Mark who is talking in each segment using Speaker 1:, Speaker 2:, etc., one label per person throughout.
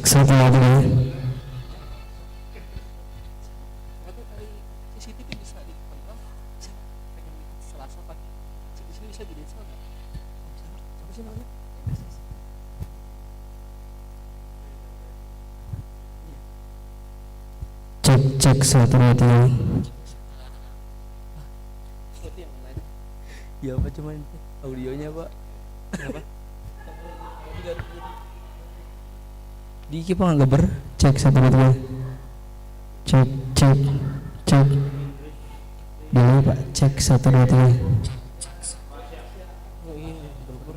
Speaker 1: satu lagi.
Speaker 2: CCTV bisa dikontrol. Saya pengen lihat Selasa pagi. Di sini bisa jadi soal nggak? Siapa sih namanya?
Speaker 1: Cek satu dua tiga.
Speaker 2: Seperti yang lain. Ya apa cuman audionya pak? Kenapa?
Speaker 1: Di kipa nggak gaber. Cek satu dua tiga. Cek. Dulu pak. Cek satu dua tiga.
Speaker 2: Oh iya, bener.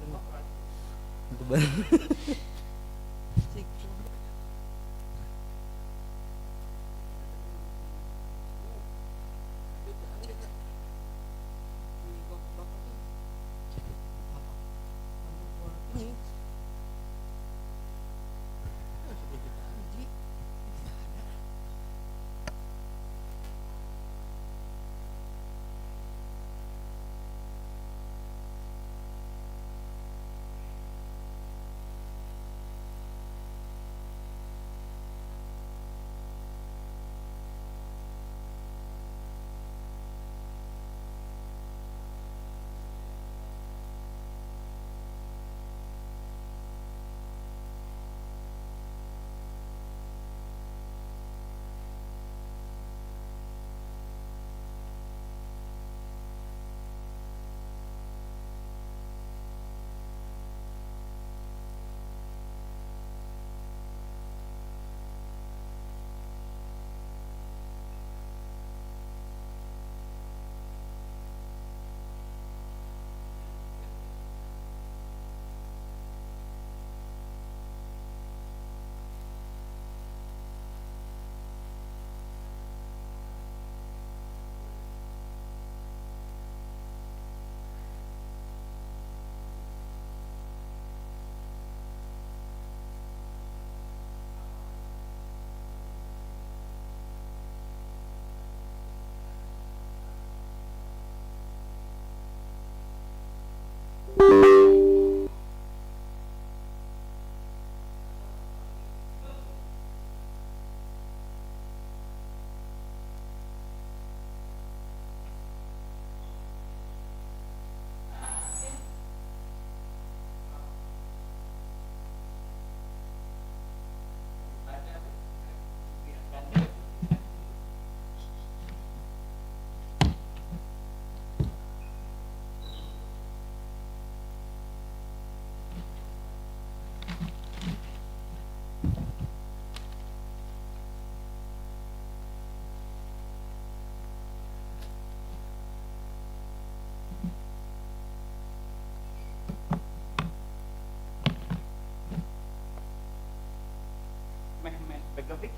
Speaker 2: Backgraphic.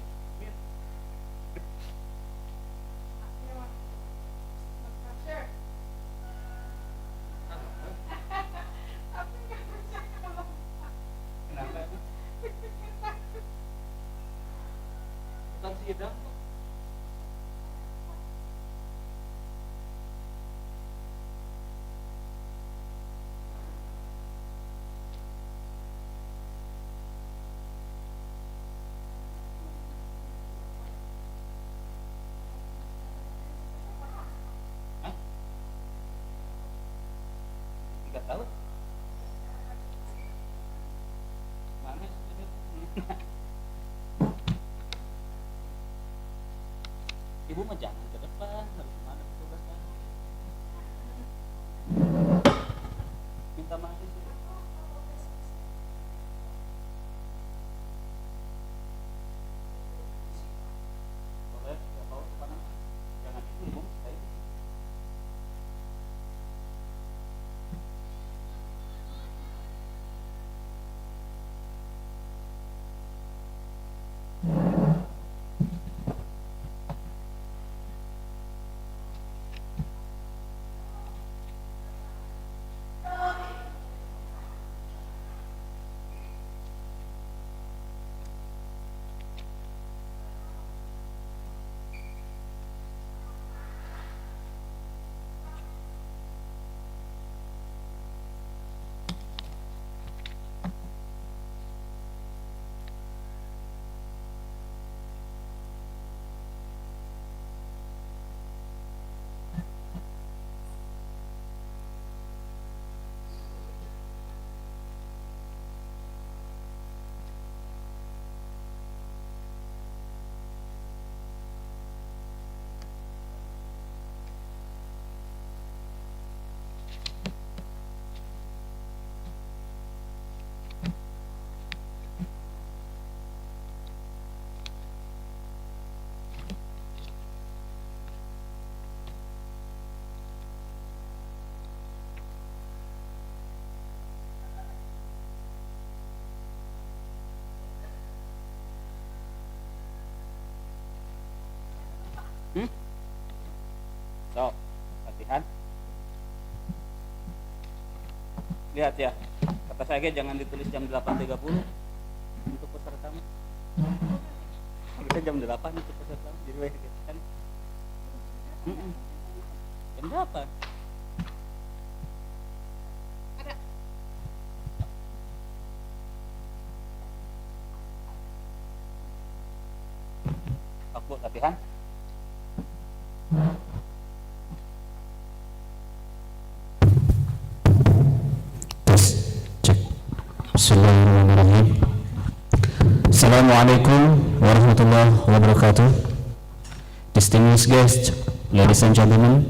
Speaker 2: Nggak tahu. Mana sih? Ibu mah jangan ke depan, harus mana petugas kan? Minta maaf sih. Boleh, nggak tahu kemana? Jangan itu ibu, saya. Hmm? So, latihan. Lihat ya, kata saya jangan ditulis jam 8.30 untuk peserta. Harusnya jam 8 untuk peserta. Jadi banyak kan. Jam 8. Ada. Aku latihan.
Speaker 1: Tes, cek. Bismillahirrahmanirrahim. Assalamualaikum warahmatullahi wabarakatuh. Distinguished guests, ladies and gentlemen,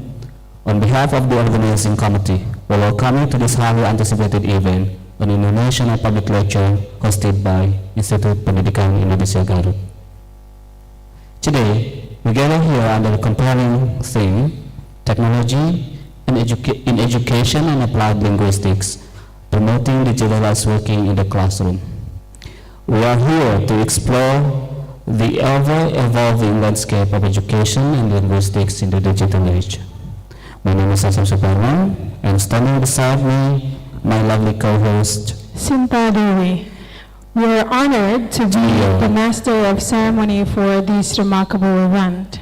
Speaker 1: on behalf of the organizing committee, we welcome you to this highly anticipated event, an international public lecture hosted by Institut Pendidikan Indonesia Garut. Today, we gather here under the compelling theme, Technology in Education and Applied Linguistics, promoting digitalized working in the classroom. We are here to explore the ever-evolving landscape of education and linguistics in the digital age. My name is Asam Suparman, and standing beside me, my lovely co-host,
Speaker 3: Sinta Dewi. We are honored to be the master of ceremony for this remarkable event.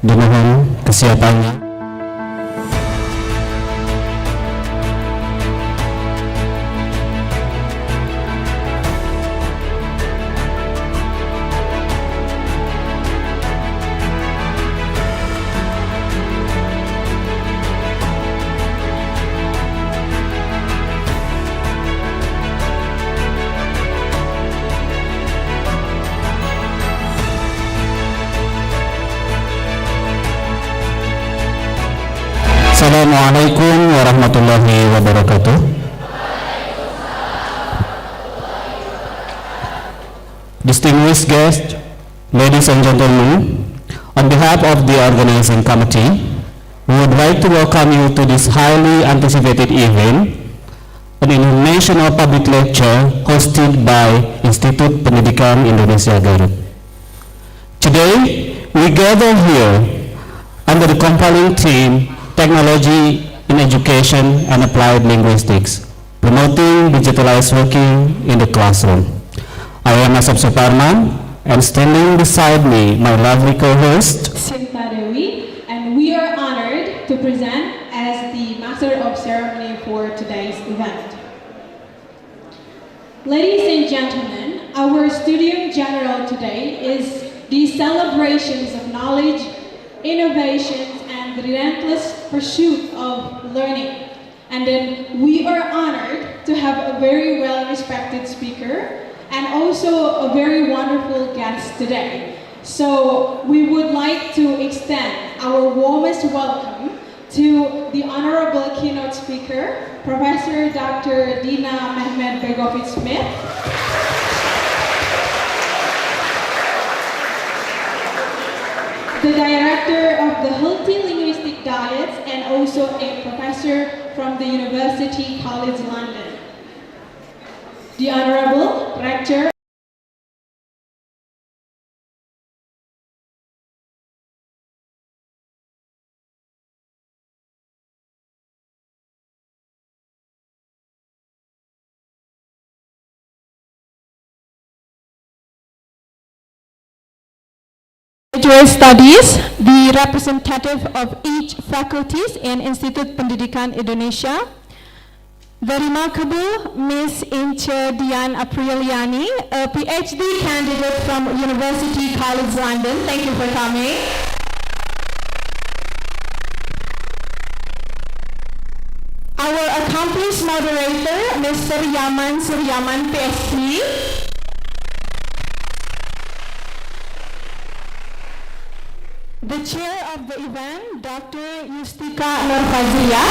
Speaker 1: Dimohon kesiapannya. Assalamualaikum warahmatullahi wabarakatuh. Distinguished guests, ladies and gentlemen, on behalf of the organizing committee, we would like to welcome you to this highly anticipated event, an international public lecture hosted by Institut Pendidikan Indonesia Garut. Today, we gather here under the compelling theme Technology in Education and Applied Linguistics, promoting digitalized working in the classroom. I am Asap Suparman, and standing beside me, my lovely co-host,
Speaker 3: Sinta Dewi, and we are honored to present as the Master of Ceremony for today's event. Ladies and gentlemen, our Studium General today is the celebrations of knowledge, innovations, and the relentless pursuit of learning. And then we are honored to have a very well-respected speaker and also a very wonderful guest today. So we would like to extend our warmest welcome to the honorable keynote speaker, Professor Dr. DINA Smith. The director of the Healthy Linguistic Diets and also a professor from the University College London. The Honorable Rector Graduate Studies, the representative of each faculties in Institut Pendidikan Indonesia, the remarkable Miss Ince Dian Apriliani, a PhD candidate from University College London. Thank you for coming. Our accomplished moderator, Mr. Yaman Suryaman, PhD. The chair of the event, Dr. Yustika Nurfazia.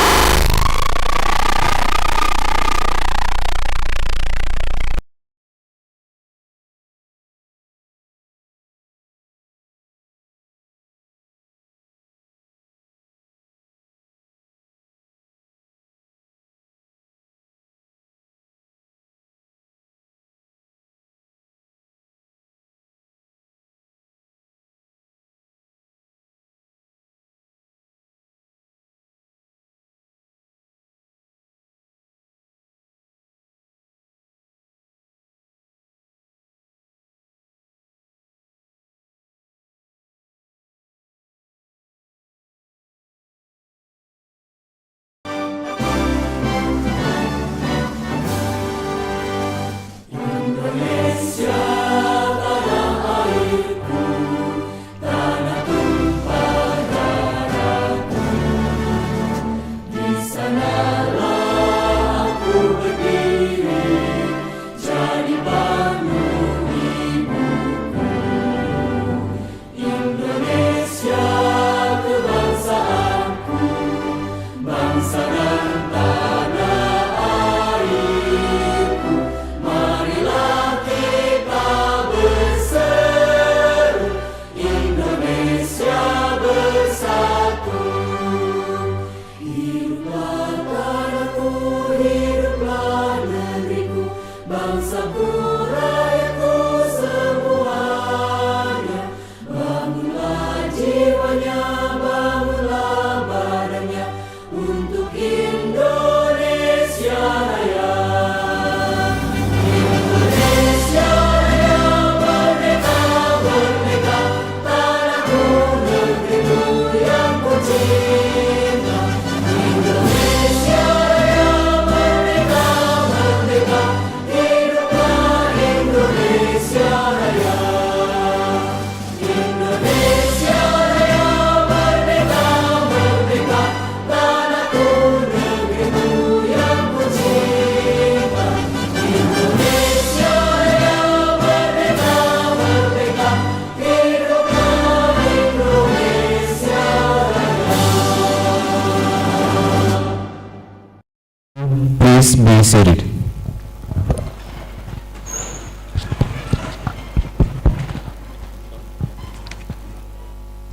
Speaker 1: be seated.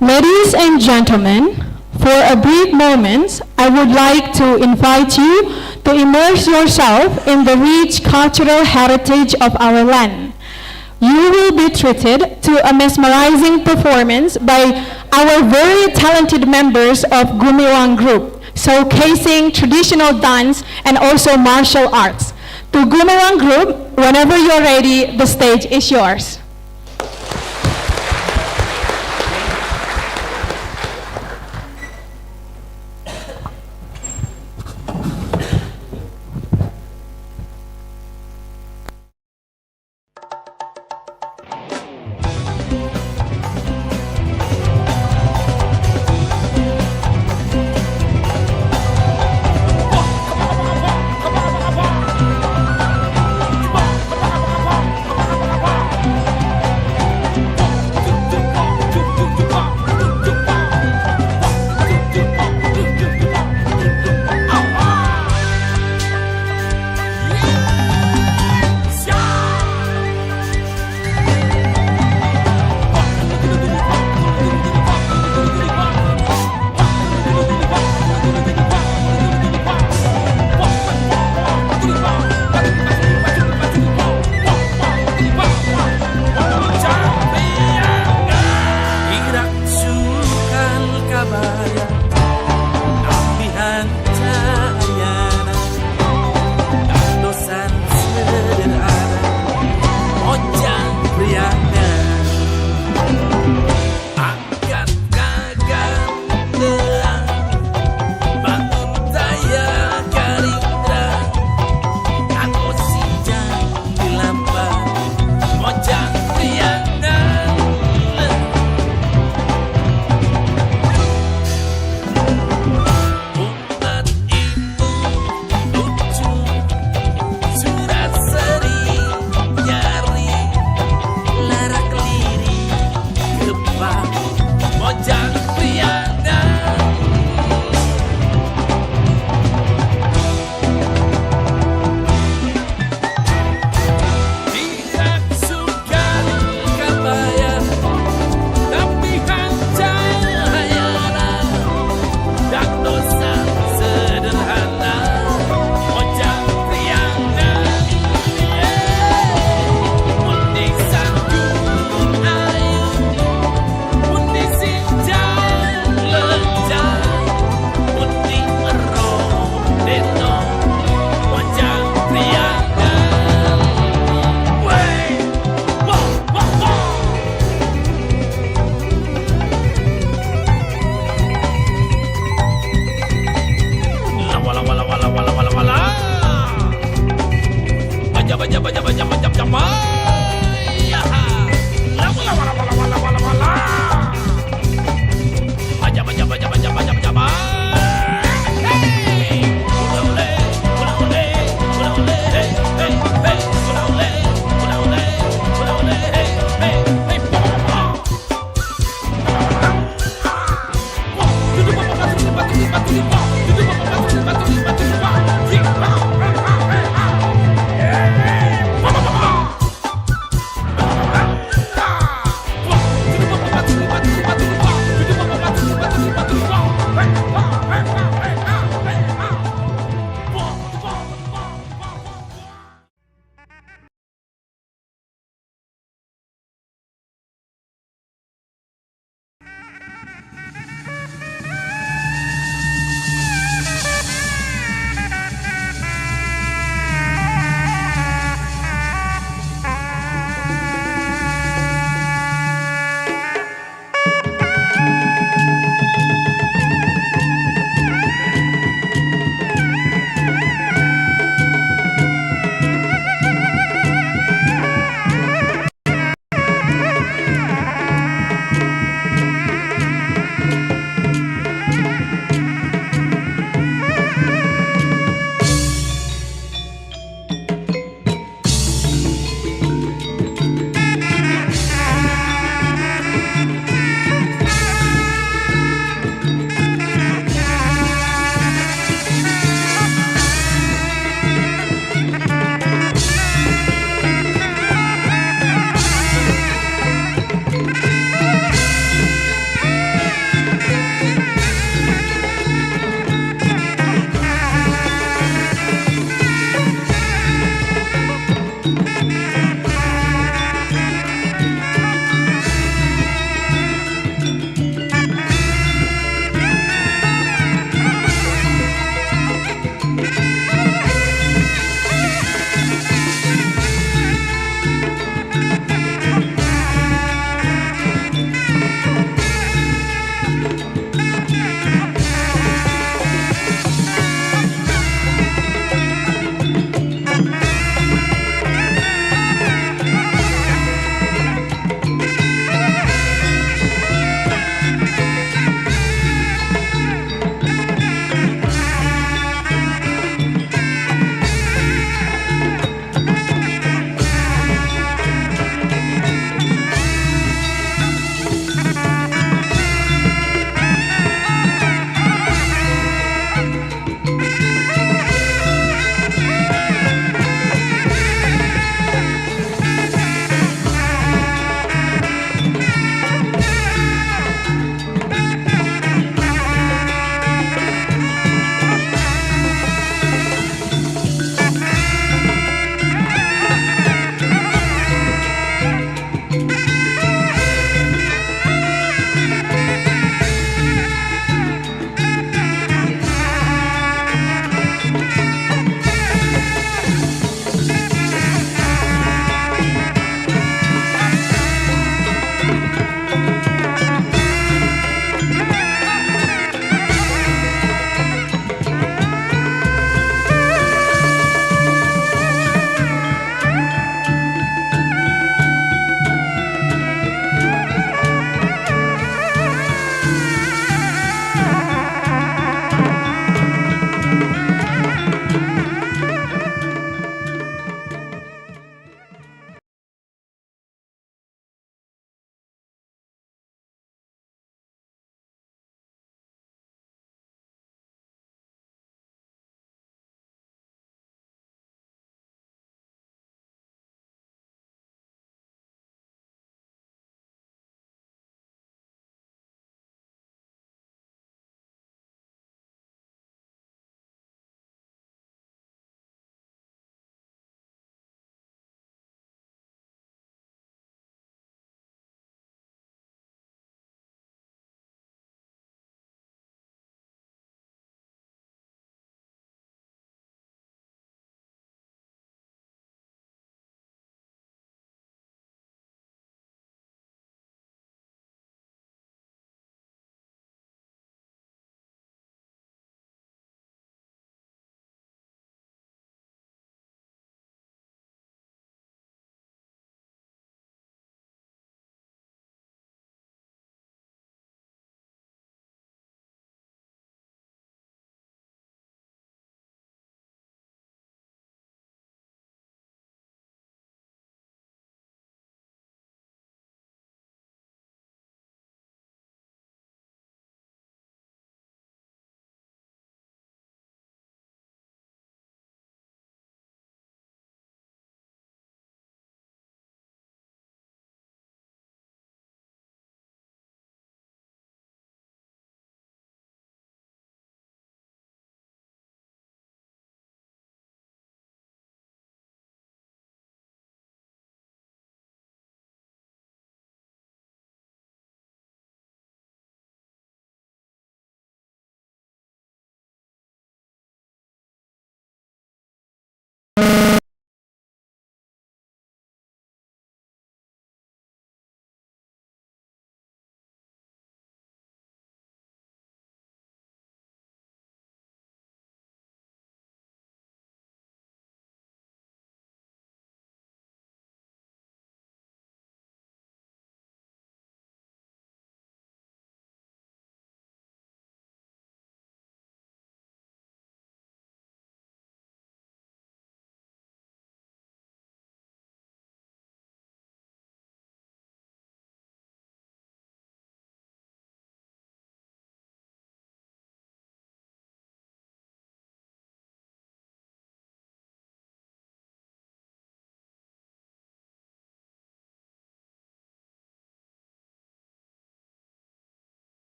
Speaker 3: Ladies and gentlemen, for a brief moment, I would like to invite you to immerse yourself in the rich cultural heritage of our land. You will be treated to a mesmerizing performance by our very talented members of Gumiwang Group, showcasing traditional dance and also martial arts. To Gumiwang Group, whenever you're ready, the stage is yours.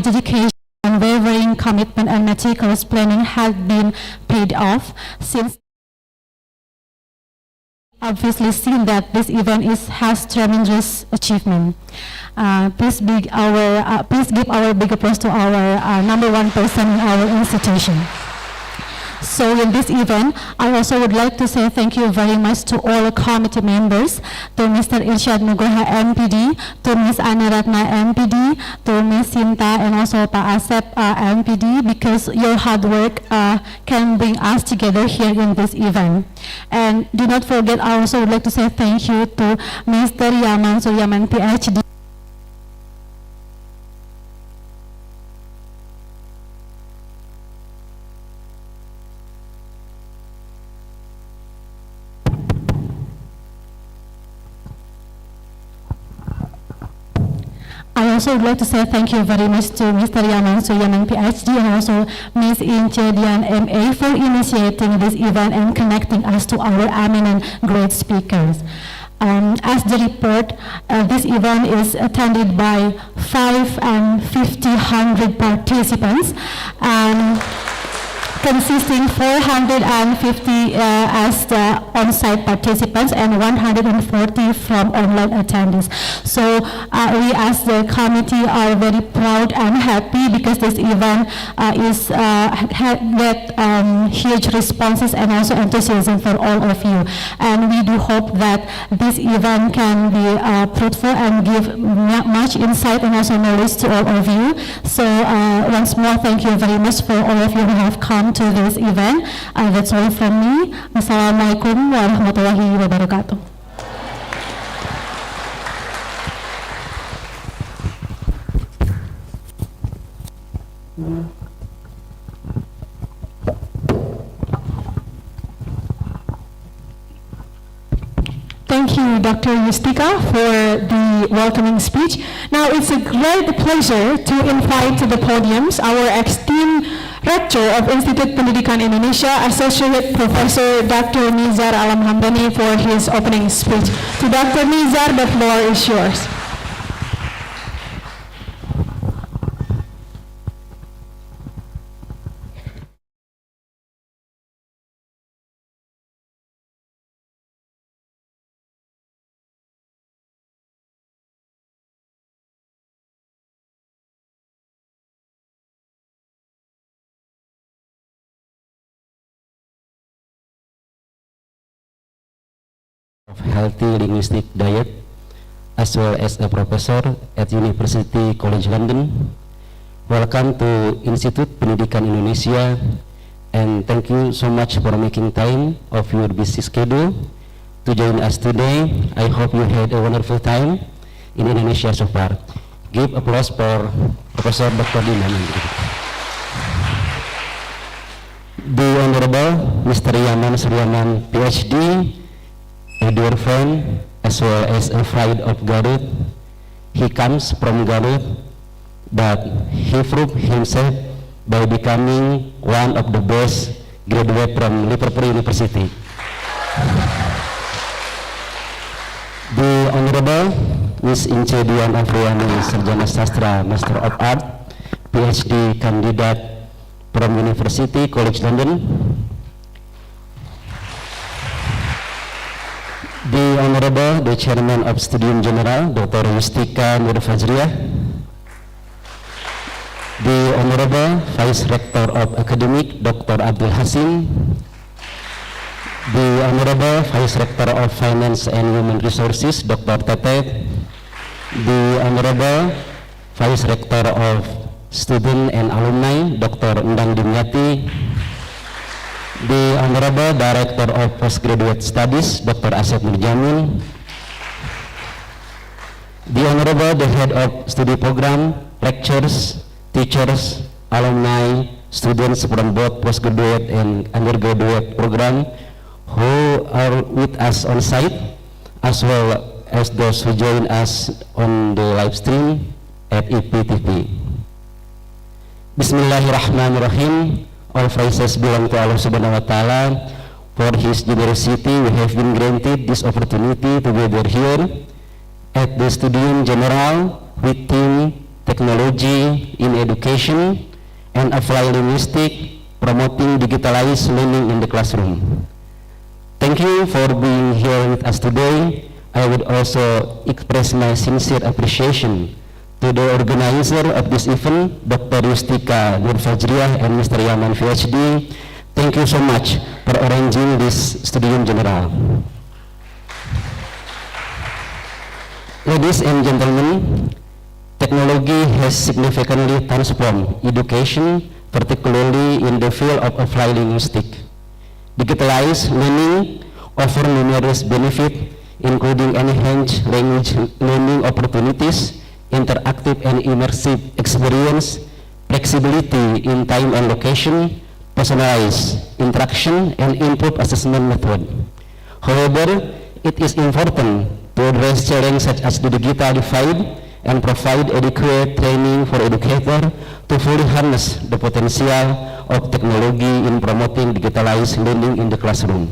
Speaker 4: dedication, unwavering commitment, and meticulous planning had been paid off, since obviously seen that this event has tremendous achievement. Please give our big applause to our number one person in our institution. So in this event, I also would like to say thank you very much to all committee members, to Mr. Irsyad Nugroha MPD, to Ms. Anaratna MPD, to Ms. Sinta, and also Pak Asep MPD, because your hard work can bring us together here in this event. And do not forget, I also would like to say thank you to Mr. Yaman Suryaman PhD. I also would like to say thank you very much to Mr. Yaman Suryaman PhD and also Ms. Ince Dian MA for initiating this event and connecting us to our eminent great speakers. As the report, this event is attended by 550 participants, consisting 450 as the on-site participants and 140 from online attendees. So we as the committee are very proud and happy because this event get huge responses and also enthusiasm for all of you. And we do hope that this event can be fruitful and give much insight and also knowledge to all of you. So once more, thank you very much for all of you who have come to this event. That's all from me. Assalamualaikum warahmatullahi wabarakatuh.
Speaker 5: Thank you, Dr. Yustika, for the welcoming speech. Now, it's a great pleasure to invite to the podiums our esteemed Rector of Institut Pendidikan Indonesia, Associate Professor Dr. Nizar Alam Hamdani, for his opening speech. To Dr. Nizar, the floor is yours.
Speaker 6: Of healthy linguistic diet, as well as a professor at University College London. Welcome to Institut Pendidikan Indonesia, and thank you so much for making time of your busy schedule to join us today. I hope you had a wonderful time in Indonesia so far. Give applause for Professor Dr. DINA. The Honorable Mr. Yaman Suryaman PhD, a dear friend as well as a friend of Garut. He comes from Garut, but he proved himself by becoming one of the best graduate from Liverpool University. The Honorable Ms. Ince Dian Afriani, Sarjana Sastra, Master of Art, PhD candidate from University College London. The Honorable, the Chairman of Studium General, Dr. Yustika Nur Fajriah. The Honorable Vice Rector of Academic, Dr. Abdul Hasim. The Honorable Vice Rector of Finance and Human Resources, Dr. Tete. The Honorable Vice Rector of Student and Alumni, Dr. Endang Dimyati. The Honorable Director of Postgraduate Studies, Dr. Asep Nurjamin. The Honorable, the Head of Study Program, Lectures, Teachers, Alumni, Students from both postgraduate and undergraduate program who are with us on site, as well as those who join us on the live stream at EPTV. Bismillahirrahmanirrahim. All praises belong to Allah Subhanahu wa Ta'ala. For His generosity, we have been granted this opportunity to gather here at the Studium General with theme technology in education, and applied linguistics, promoting digitalized learning in the classroom. Thank you for being here with us today. I would also express my sincere appreciation to the organizer of this event, Dr. Yustika Nurfajriah and Mr. Yaman PhD. Thank you so much for arranging this Studium General. Ladies and gentlemen, technology has significantly transformed education, particularly in the field of applied linguistics. Digitalized learning offers numerous benefits, including enhanced language learning opportunities, interactive and immersive experience, flexibility in time and location, personalized interaction, and improved assessment method. However, it is important to address challenges such as the digital divide and provide adequate training for educators to fully harness the potential of technology in promoting digitalized learning in the classroom.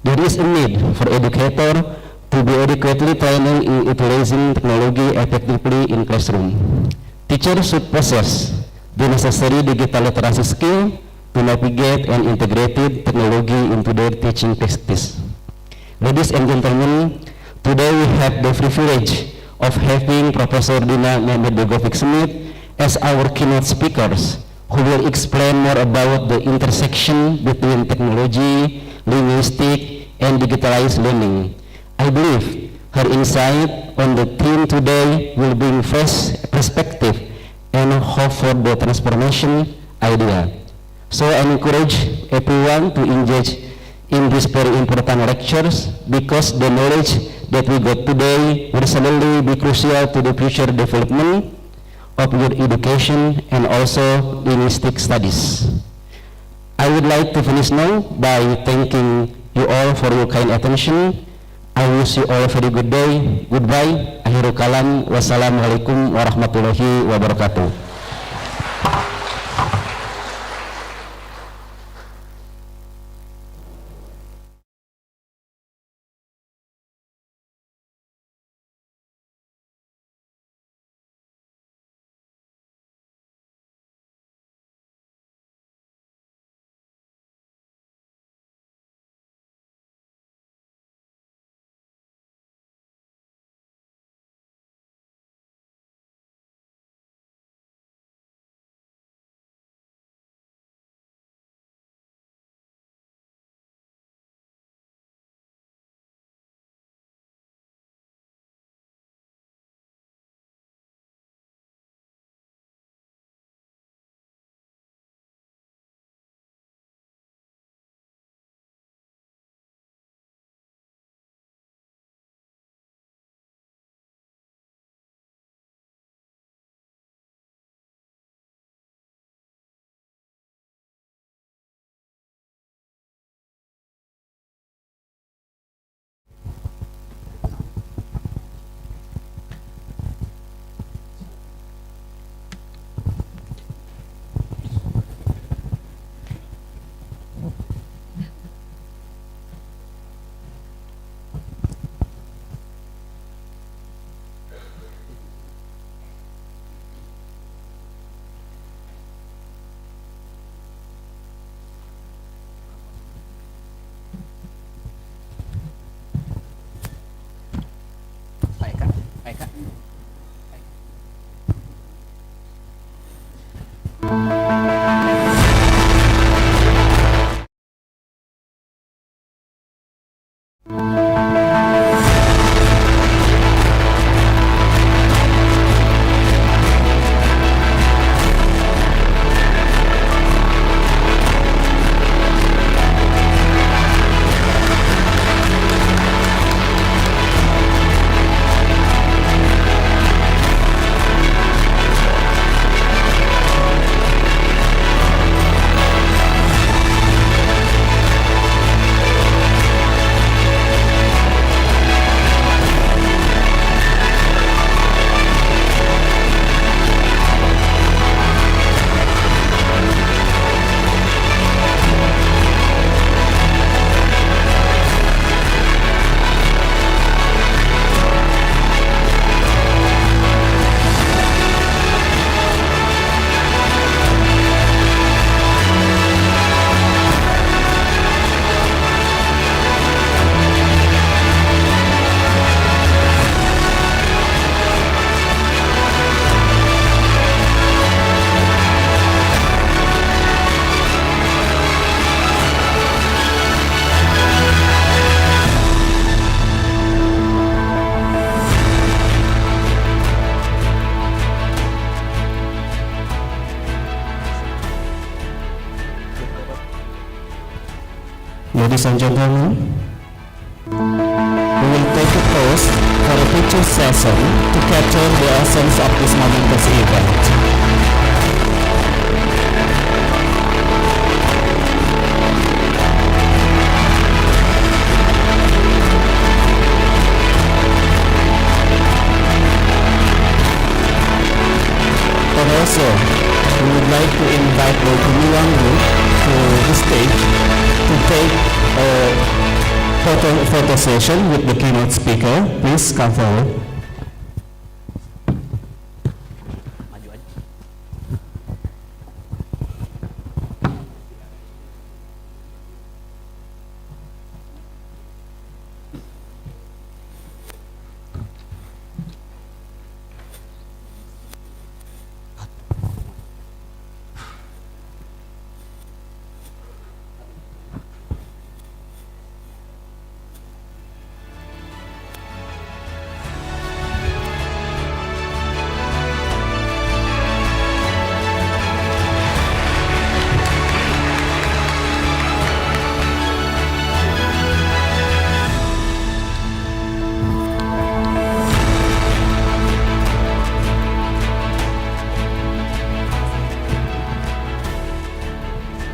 Speaker 6: There is a need for educators to be adequately trained in utilizing technology effectively in classroom. Teachers should possess the necessary digital literacy skill to navigate and integrate technology into their teaching practice. Ladies and gentlemen, today we have the privilege of having Professor DINA Smith as our keynote speakers, who will explain more about the intersection between technology, linguistics, and digitalized learning. I believe her insight on the theme today will bring fresh perspective and hope for the transformation idea. So I encourage everyone to engage in these very important lectures, because the knowledge that we got today will certainly be crucial to the future development of your education and also linguistic studies. I would like to finish now by thanking you all for your kind attention. I wish you all a very good day. Goodbye. Akhirul kalam. Wassalamualaikum warahmatullahi wabarakatuh.
Speaker 1: Ladies and gentlemen, we will take a pause for a picture session to capture the essence of this momentous event. And also, we would like to invite the Gumulang group to the stage to take a photo session with the keynote speaker. Please come forward.
Speaker 2: Maju aja.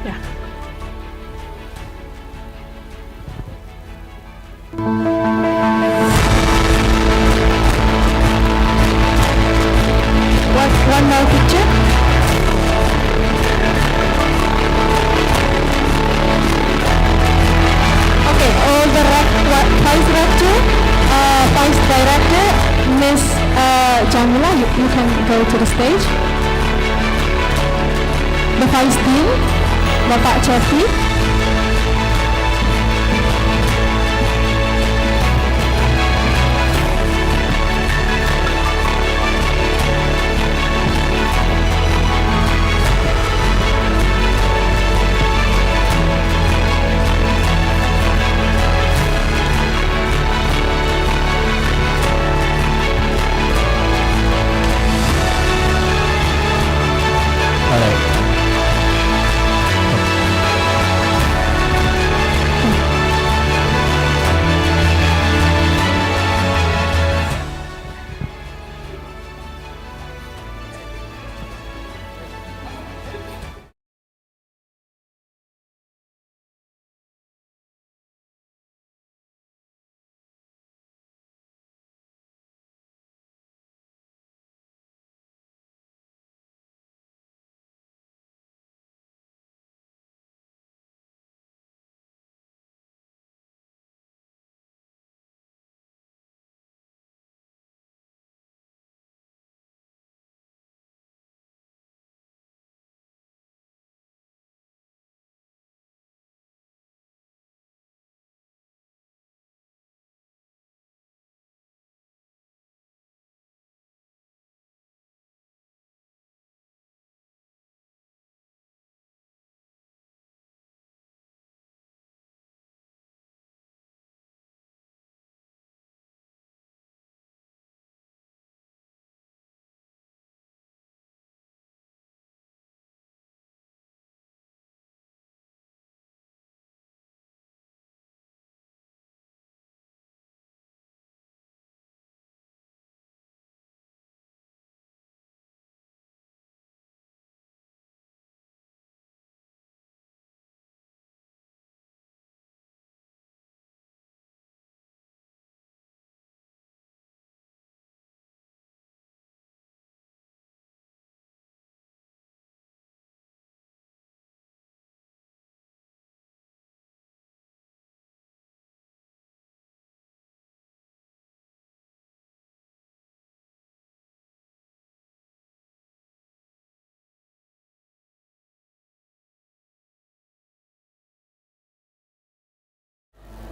Speaker 5: Yeah. One more picture. Okay, all the vice rector, vice director, Miss Jamila, you can go to the stage. The vice dean, Bapak Cepi.
Speaker 1: All right.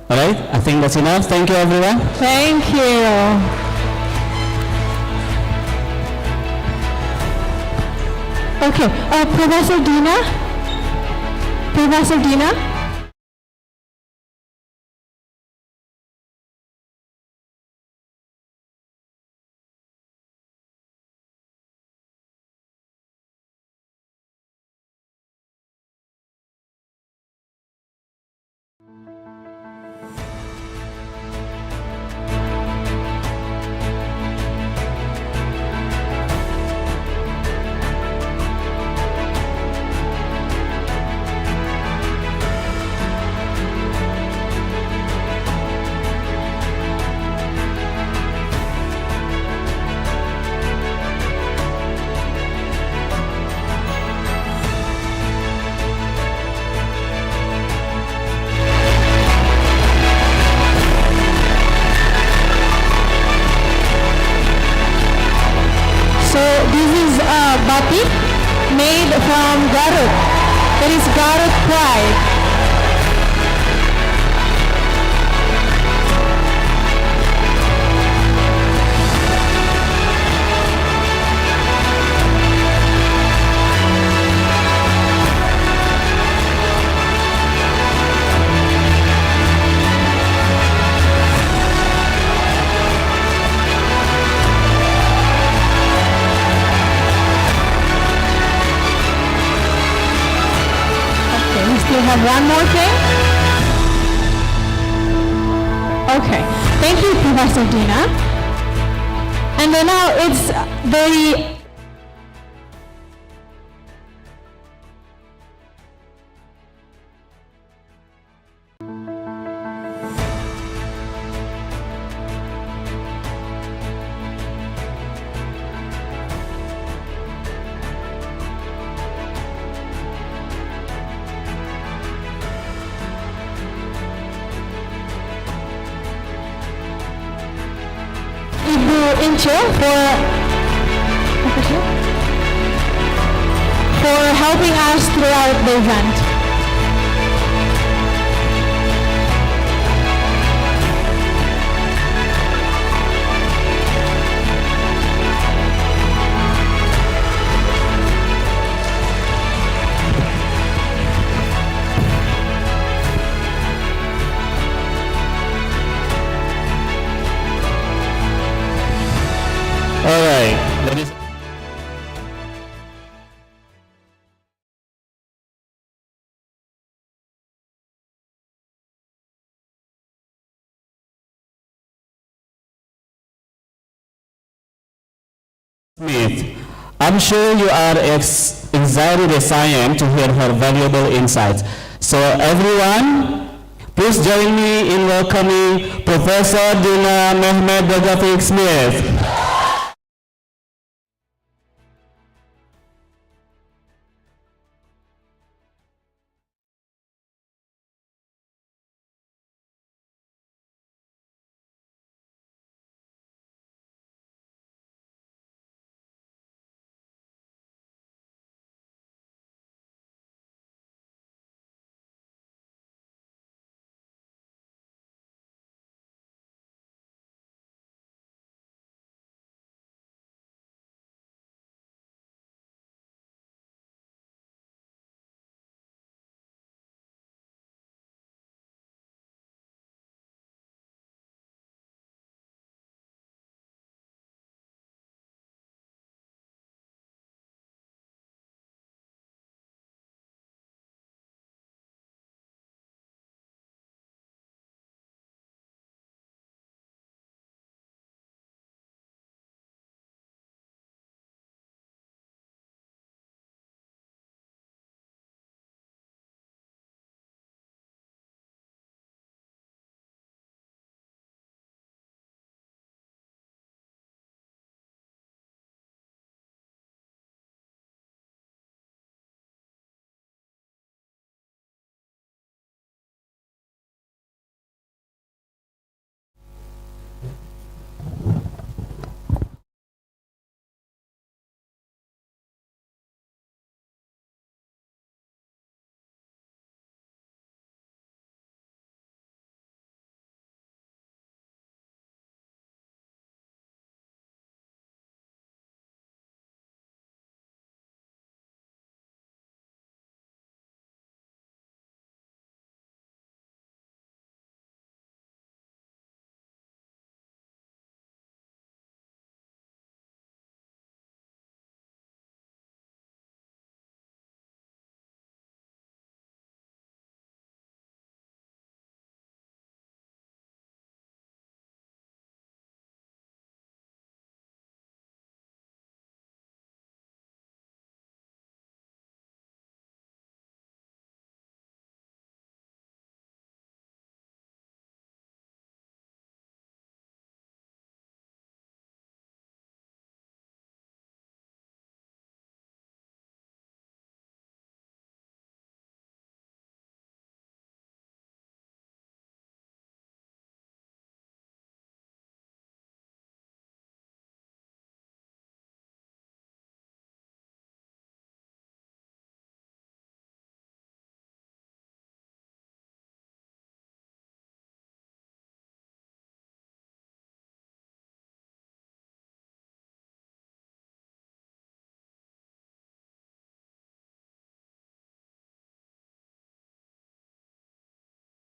Speaker 1: All right, I think that's enough. Thank you, everyone.
Speaker 5: Thank you. Okay, Professor Dina. Professor Dina. from Garut. That is Garut Pride. Okay, we still have one more thing. Okay, thank you, Professor Dina. And then now it's very Ibu Incho for helping us throughout the event.
Speaker 1: All right, ladies. Smith, I'm sure you are excited as I am to hear her valuable insights. So everyone, please join me in welcoming Professor Dina Mehmet Dagafik Smith.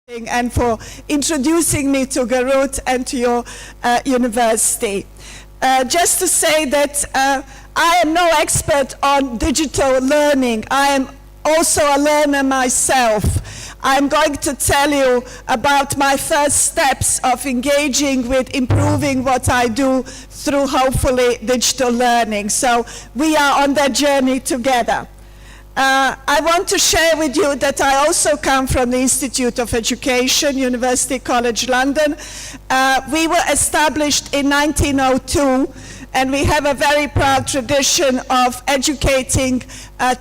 Speaker 7: and for introducing me to Garut and to your university. Just to say that I am no expert on digital learning. I am also a learner myself. I'm going to tell you about my first steps of engaging with improving what I do through, hopefully, digital learning. So we are on that journey together. I want to share with you that I also come from the Institute of Education, University College London. We were established in 1902, and we have a very proud tradition of educating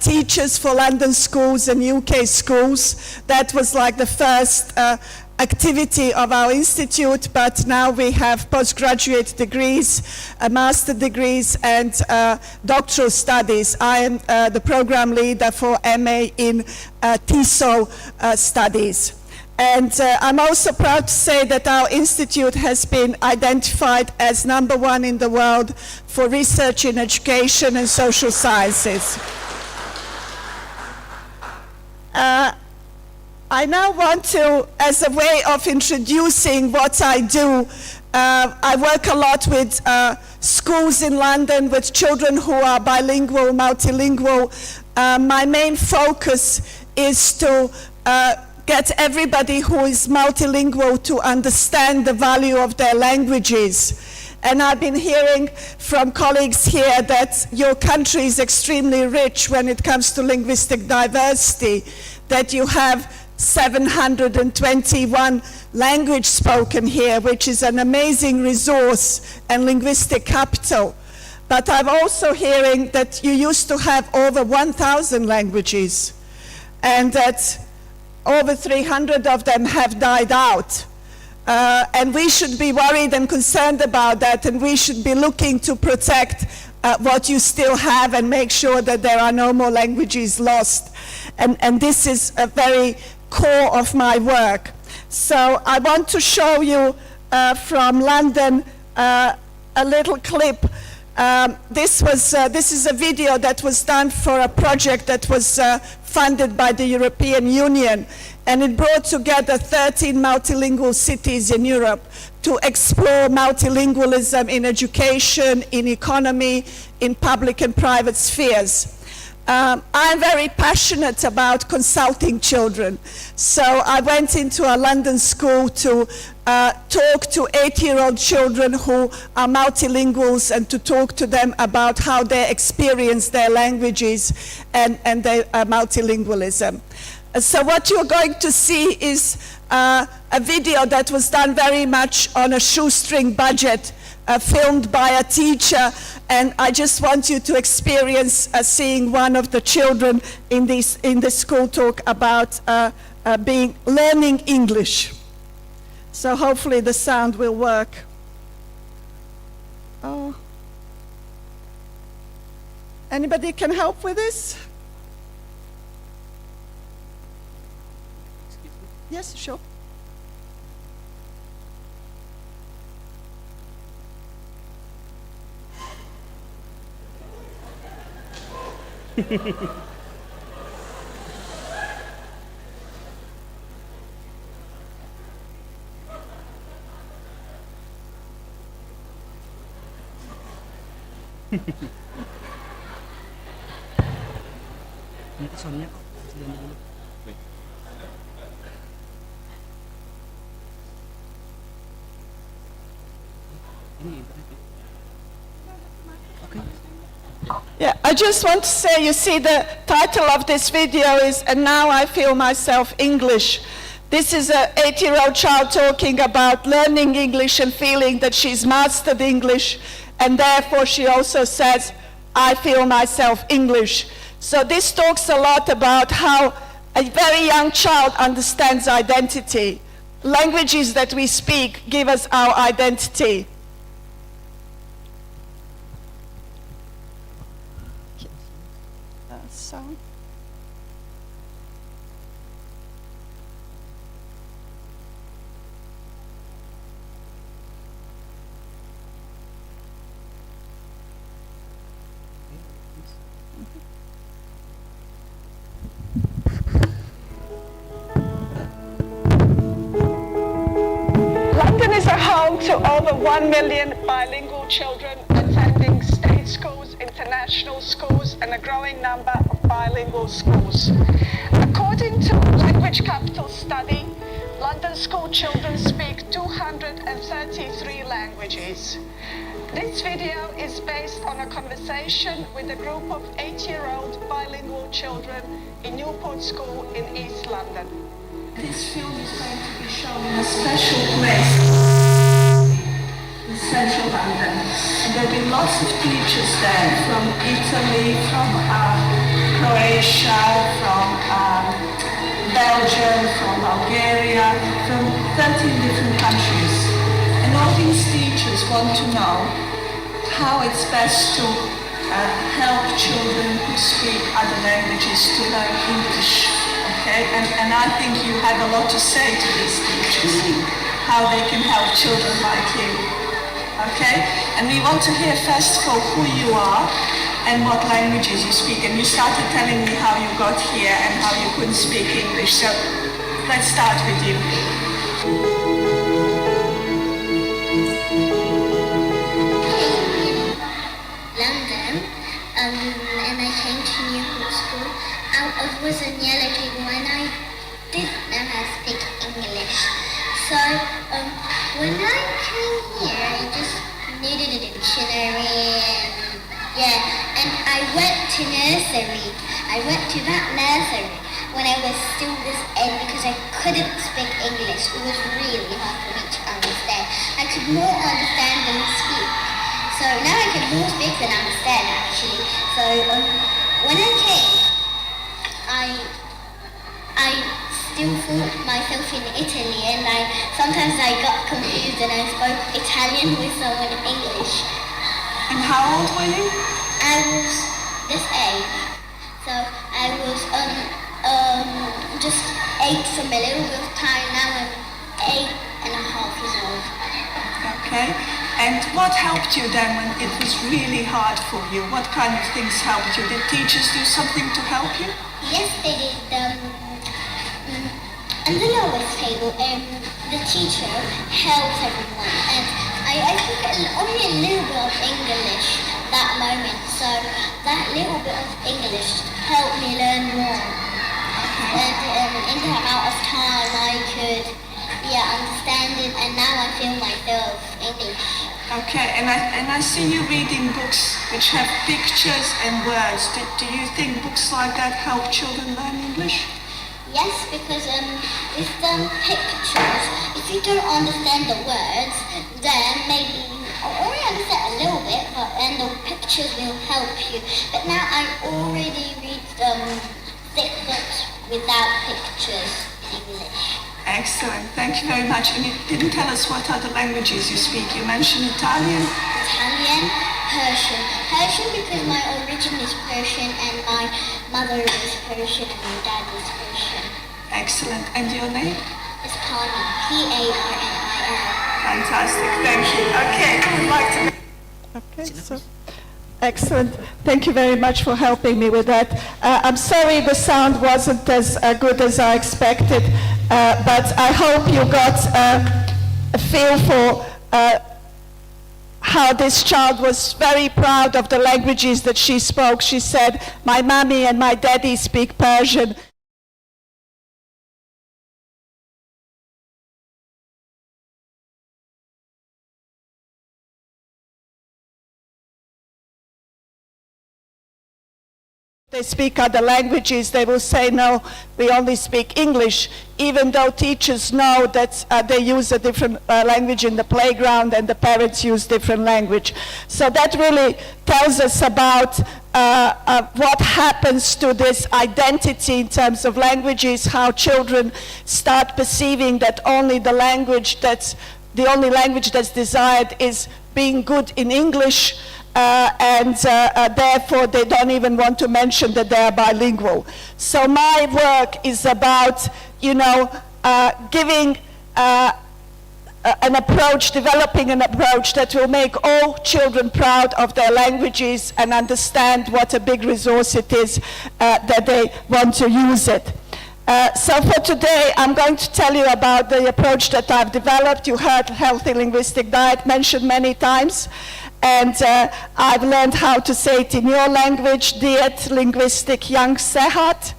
Speaker 7: teachers for London schools and UK schools. That was like the first activity of our institute, but now we have postgraduate degrees, master degrees, and doctoral studies. I am the program leader for MA in TESOL studies. And I'm also proud to say that our institute has been identified as #1 in the world for research in education and social sciences. I now want to, as a way of introducing what I do, I work a lot with schools in London, with children who are bilingual, multilingual. My main focus is to get everybody who is multilingual to understand the value of their languages. And I've been hearing from colleagues here that your country is extremely rich when it comes to linguistic diversity, that you have 721 language spoken here, which is an amazing resource and linguistic capital. But I'm also hearing that you used to have over 1,000 languages, and that over 300 of them have died out. And we should be worried and concerned about that, and we should be looking to protect what you still have and make sure that there are no more languages lost. And this is a very core of my work. So I want to show you from London a little clip. This is a video that was done for a project that was funded by the European Union, and it brought together 13 multilingual cities in Europe to explore multilingualism in education, in economy, in public and private spheres. I'm very passionate about consulting children, so I went into a London school to talk to 8-year-old children who are multilinguals and to talk to them about how they experience their languages and their multilingualism. So what you're going to see is a video that was done very much on a shoestring budget, filmed by a teacher, and I just want you to experience seeing one of the children in the school talk about learning English. So hopefully the sound will work. Oh. Anybody can help with this? Yes, sure.
Speaker 2: Nanti soundnya kok sudah dulu. Wait. Ini internet ya? Okay.
Speaker 7: Yeah, I just want to say, you see, the title of this video is "And Now I Feel Myself English." This is an 8-year-old child talking about learning English and feeling that she's mastered English, and therefore she also says, "I feel myself English." So this talks a lot about how a very young child understands identity. Languages that we speak give us our identity. Sound. to over 1 million bilingual children attending state schools, international schools, and a growing number of bilingual schools. According to Language Capital study, London school children speak 233 languages. This video is based on a conversation with a group of 8-year-old bilingual children in Newport School in East London. This film is going to be shown in a special place in central London. And there will be lots of teachers there from Italy, from Croatia, from Belgium, from Bulgaria, from 13 different countries. And all these teachers want to know how it's best to help children who speak other languages to learn English. Okay? And I think you have a lot to say to these teachers, how they can help children like you. Okay? And we want to hear first of all who you are and what languages you speak. And you started telling me how you got here and how you couldn't speak English. So let's start with you.
Speaker 8: London, and I came to Newport School. I was a yellow kid when I didn't know how to speak English. So when I came here, I just needed a dictionary and I went to nursery. I went to that nursery when I was still this age because I couldn't speak English. It was really hard for me to understand. I could more understand than speak. So now I can more speak than understand actually. So when I came, I still thought myself in Italy and sometimes I got confused and I spoke Italian with someone in English.
Speaker 7: And how old were you?
Speaker 8: I was this age. So I was just 8 from a little bit of time. Now I'm 8.5 years old.
Speaker 7: Okay. And what helped you then when it was really hard for you? What kind of things helped you? Did teachers do something to help you?
Speaker 8: Yes, they did. On the lowest table, the teacher helps everyone. And I speak only a little bit of English that moment. So that little bit of English helped me learn more. And in that amount of time, I could understand it, and now I feel myself English.
Speaker 7: Okay, and I see you reading books which have pictures and words. Do you think books like that help children learn English?
Speaker 8: Yes, because with the pictures, if you don't understand the words, then maybe you already understand a little bit, and the pictures will help you. But now I already read thick books without pictures in English.
Speaker 7: Excellent, thank you very much. And you didn't tell us what other languages you speak. You mentioned Italian.
Speaker 8: Italian, Persian. Persian because my origin is Persian and my mother is Persian and my dad is Persian.
Speaker 7: Excellent. And your name?
Speaker 8: It's Parnil, P-A-R-N-I-L.
Speaker 7: Fantastic, thank you. Okay, I would like to... Okay, so... Excellent. Thank you very much for helping me with that. I'm sorry the sound wasn't as good as I expected, but I hope you got a feel for how this child was very proud of the languages that she spoke. She said, my mommy and my daddy speak Persian. They speak other languages, they will say, no, we only speak English, even though teachers know that they use a different language in the playground and the parents use different language. So that really tells us about what happens to this identity in terms of languages, how children start perceiving that the only language that's desired is being good in English. Therefore they don't even want to mention that they are bilingual. So my work is about, giving an approach, developing an approach that will make all children proud of their languages and understand what a big resource it is that they want to use it. So for today, I'm going to tell you about the approach that I've developed. You heard healthy linguistic diet mentioned many times. And I've learned how to say it in your language, Diet Linguistic Yang Sehat.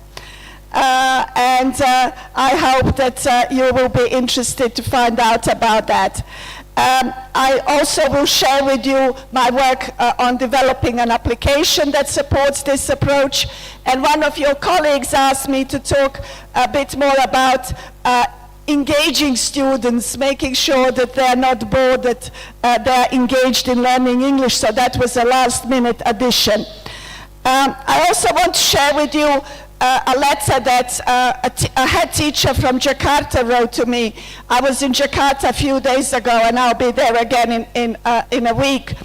Speaker 7: I hope that you will be interested to find out about that. I also will share with you my work on developing an application that supports this approach. And one of your colleagues asked me to talk a bit more about engaging students, making sure that they're not bored, that they're engaged in learning English. So that was a last-minute addition. I also want to share with you a letter that a head teacher from Jakarta wrote to me. I was in Jakarta a few days ago, and I'll be there again in a week.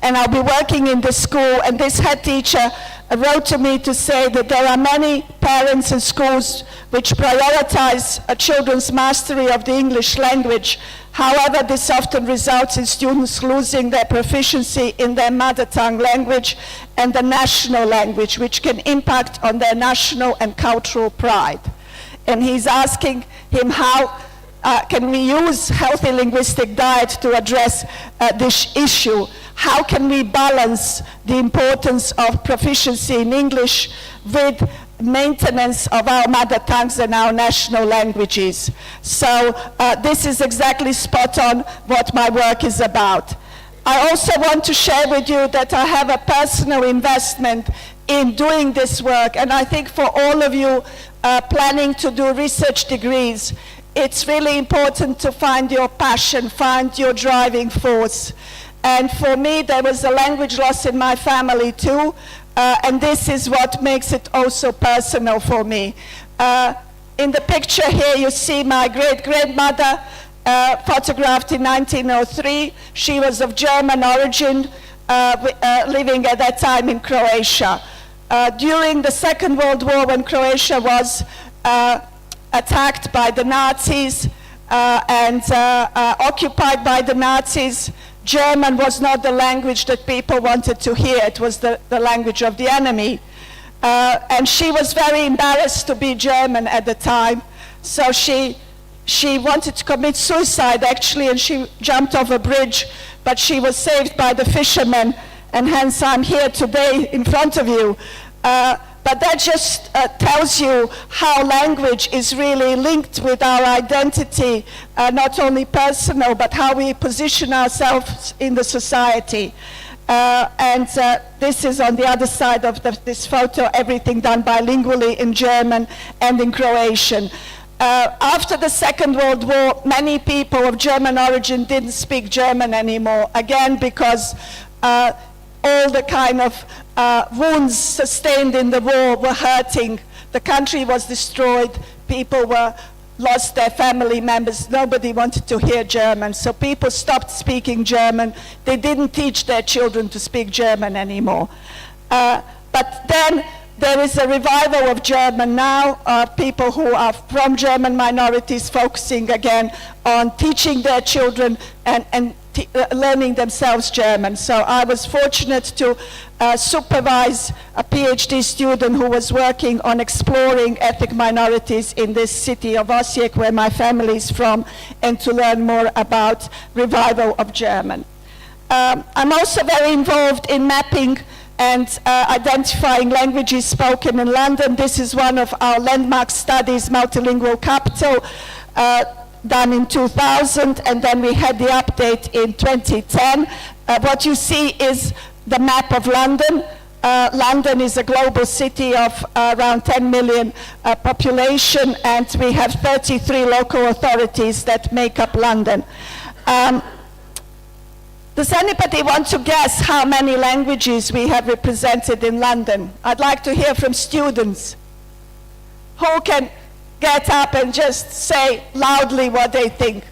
Speaker 7: And I'll be working in the school, and this head teacher wrote to me to say that there are many parents and schools which prioritize children's mastery of the English language. However, this often results in students losing their proficiency in their mother tongue language and the national language, which can impact on their national and cultural pride. And he's asking him how can we use healthy linguistic diet to address this issue? How can we balance the importance of proficiency in English with maintenance of our mother tongues and our national languages? So this is exactly spot on what my work is about. I also want to share with you that I have a personal investment in doing this work, and I think for all of you planning to do research degrees, it's really important to find your passion, find your driving force. And for me, there was a language loss in my family too, and this is what makes it also personal for me. In the picture here, you see my great-grandmother, photographed in 1903. She was of German origin, living at that time in Croatia. During the Second World War, when Croatia was attacked by the Nazis and occupied by the Nazis, German was not the language that people wanted to hear. It was the language of the enemy. And she was very embarrassed to be German at the time. So she wanted to commit suicide, actually, and she jumped off a bridge, but she was saved by the fishermen, and hence I'm here today in front of you. But that just tells you how language is really linked with our identity, not only personal, but how we position ourselves in the society. This is on the other side of this photo, everything done bilingually in German and in Croatian. After the Second World War, many people of German origin didn't speak German anymore, again because all the kind of wounds sustained in the war were hurting. The country was destroyed, people lost their family members, nobody wanted to hear German, so people stopped speaking German. They didn't teach their children to speak German anymore. But then there is a revival of German now, people who are from German minorities focusing again on teaching their children and learning themselves German. So I was fortunate to supervise a PhD student who was working on exploring ethnic minorities in this city of Osijek, where my family is from, and to learn more about revival of German. I'm also very involved in mapping and identifying languages spoken in London. This is one of our landmark studies, Multilingual Capital, done in 2000, and then we had the update in 2010. What you see is the map of London. London is a global city of around 10 million population, and we have 33 local authorities that make up London. Does anybody want to guess how many languages we have represented in London? I'd like to hear from students. Who can get up and just say loudly what they think?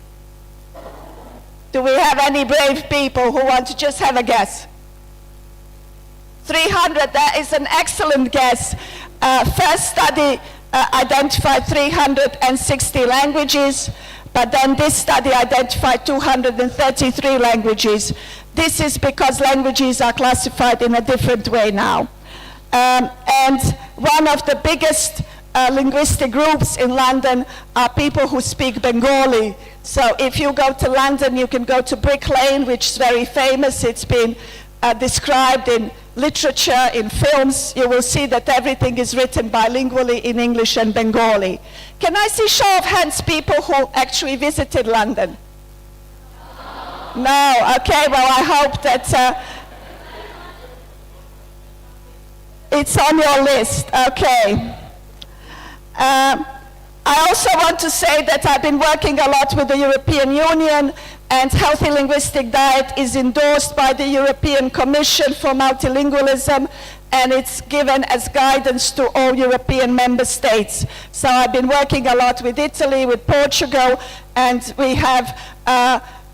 Speaker 7: Do we have any brave people who want to just have a guess? 300, that is an excellent guess. First study identified 360 languages, but then this study identified 233 languages. This is because languages are classified in a different way now. And one of the biggest linguistic groups in London are people who speak Bengali. So if you go to London, you can go to Brick Lane, which is very famous. It's been described in literature, in films. You will see that everything is written bilingually in English and Bengali. Can I see show of hands people who actually visited London? No, okay, well I hope that it's on your list, okay. I also want to say that I've been working a lot with the European Union, and healthy linguistic diet is endorsed by the European Commission for multilingualism, and it's given as guidance to all European member states. So I've been working a lot with Italy, with Portugal, and we have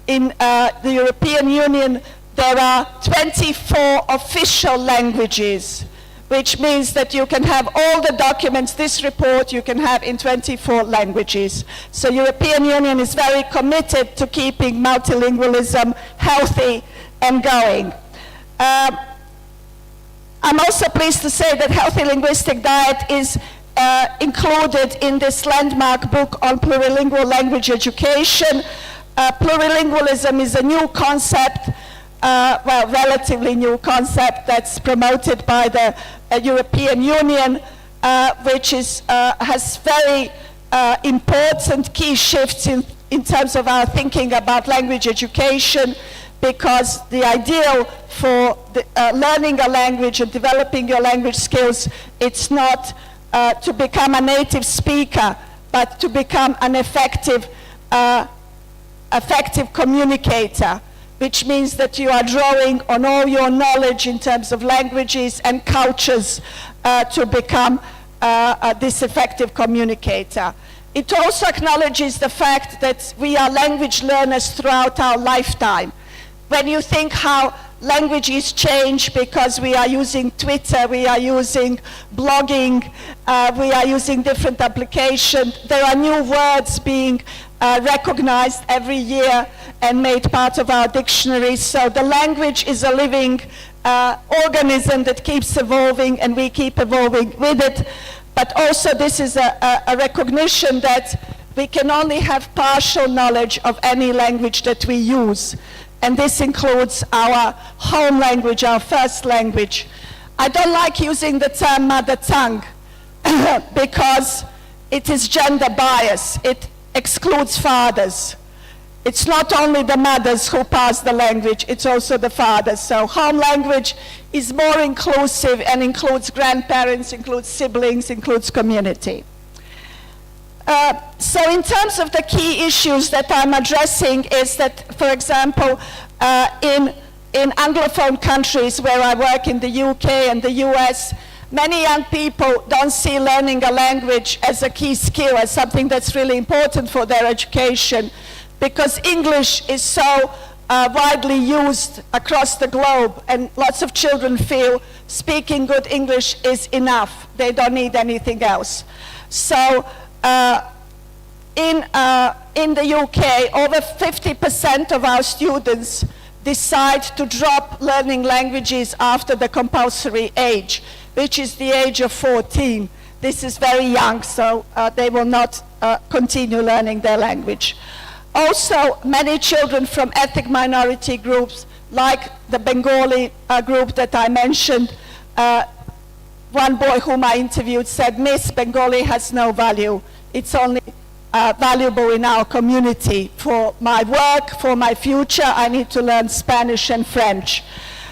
Speaker 7: in the European Union there are 24 official languages, which means that you can have all the documents, this report you can have in 24 languages. So European Union is very committed to keeping multilingualism healthy and going. I'm also pleased to say that healthy linguistic diet is included in this landmark book on plurilingual language education. Plurilingualism is a new concept, well, relatively new concept that's promoted by the European Union, which is, has very important key shifts in terms of our thinking about language education, because the ideal for learning a language and developing your language skills, it's not to become a native speaker, but to become an effective communicator, which means that you are drawing on all your knowledge in terms of languages and cultures to become this effective communicator. It also acknowledges the fact that we are language learners throughout our lifetime. When you think how languages change because we are using Twitter, we are using blogging, we are using different applications, there are new words being recognized every year and made part of our dictionary. So the language is a living organism that keeps evolving, and we keep evolving with it. But also this is a recognition that we can only have partial knowledge of any language that we use. And this includes our home language, our first language. I don't like using the term mother tongue because it is gender bias. It excludes fathers. It's not only the mothers who pass the language, it's also the fathers. So home language is more inclusive and includes grandparents, includes siblings, includes community. So in terms of the key issues that I'm addressing is that, for example, in Anglophone countries where I work in the UK and the US, many young people don't see learning a language as a key skill, as something that's really important for their education, because English is so widely used across the globe, and lots of children feel speaking good English is enough. They don't need anything else. So in the UK, over 50% of our students decide to drop learning languages after the compulsory age, which is the age of 14. This is very young, so they will not continue learning their language. Also, many children from ethnic minority groups, like the Bengali group that I mentioned, one boy whom I interviewed said, "Miss, Bengali has no value. It's only valuable in our community. For my work, for my future, I need to learn Spanish and French."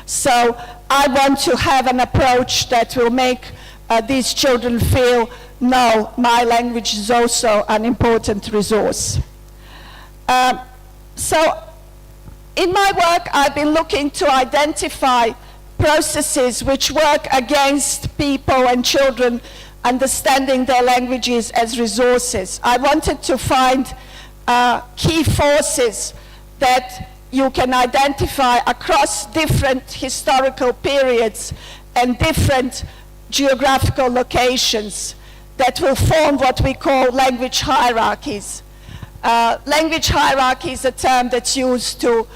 Speaker 7: So I want to have an approach that will make these children feel, no, my language is also an important resource. So in my work, I've been looking to identify processes which work against people and children understanding their languages as resources. I wanted to find key forces that you can identify across different historical periods and different geographical locations that will form what we call language hierarchies. Language hierarchy is a term that's used to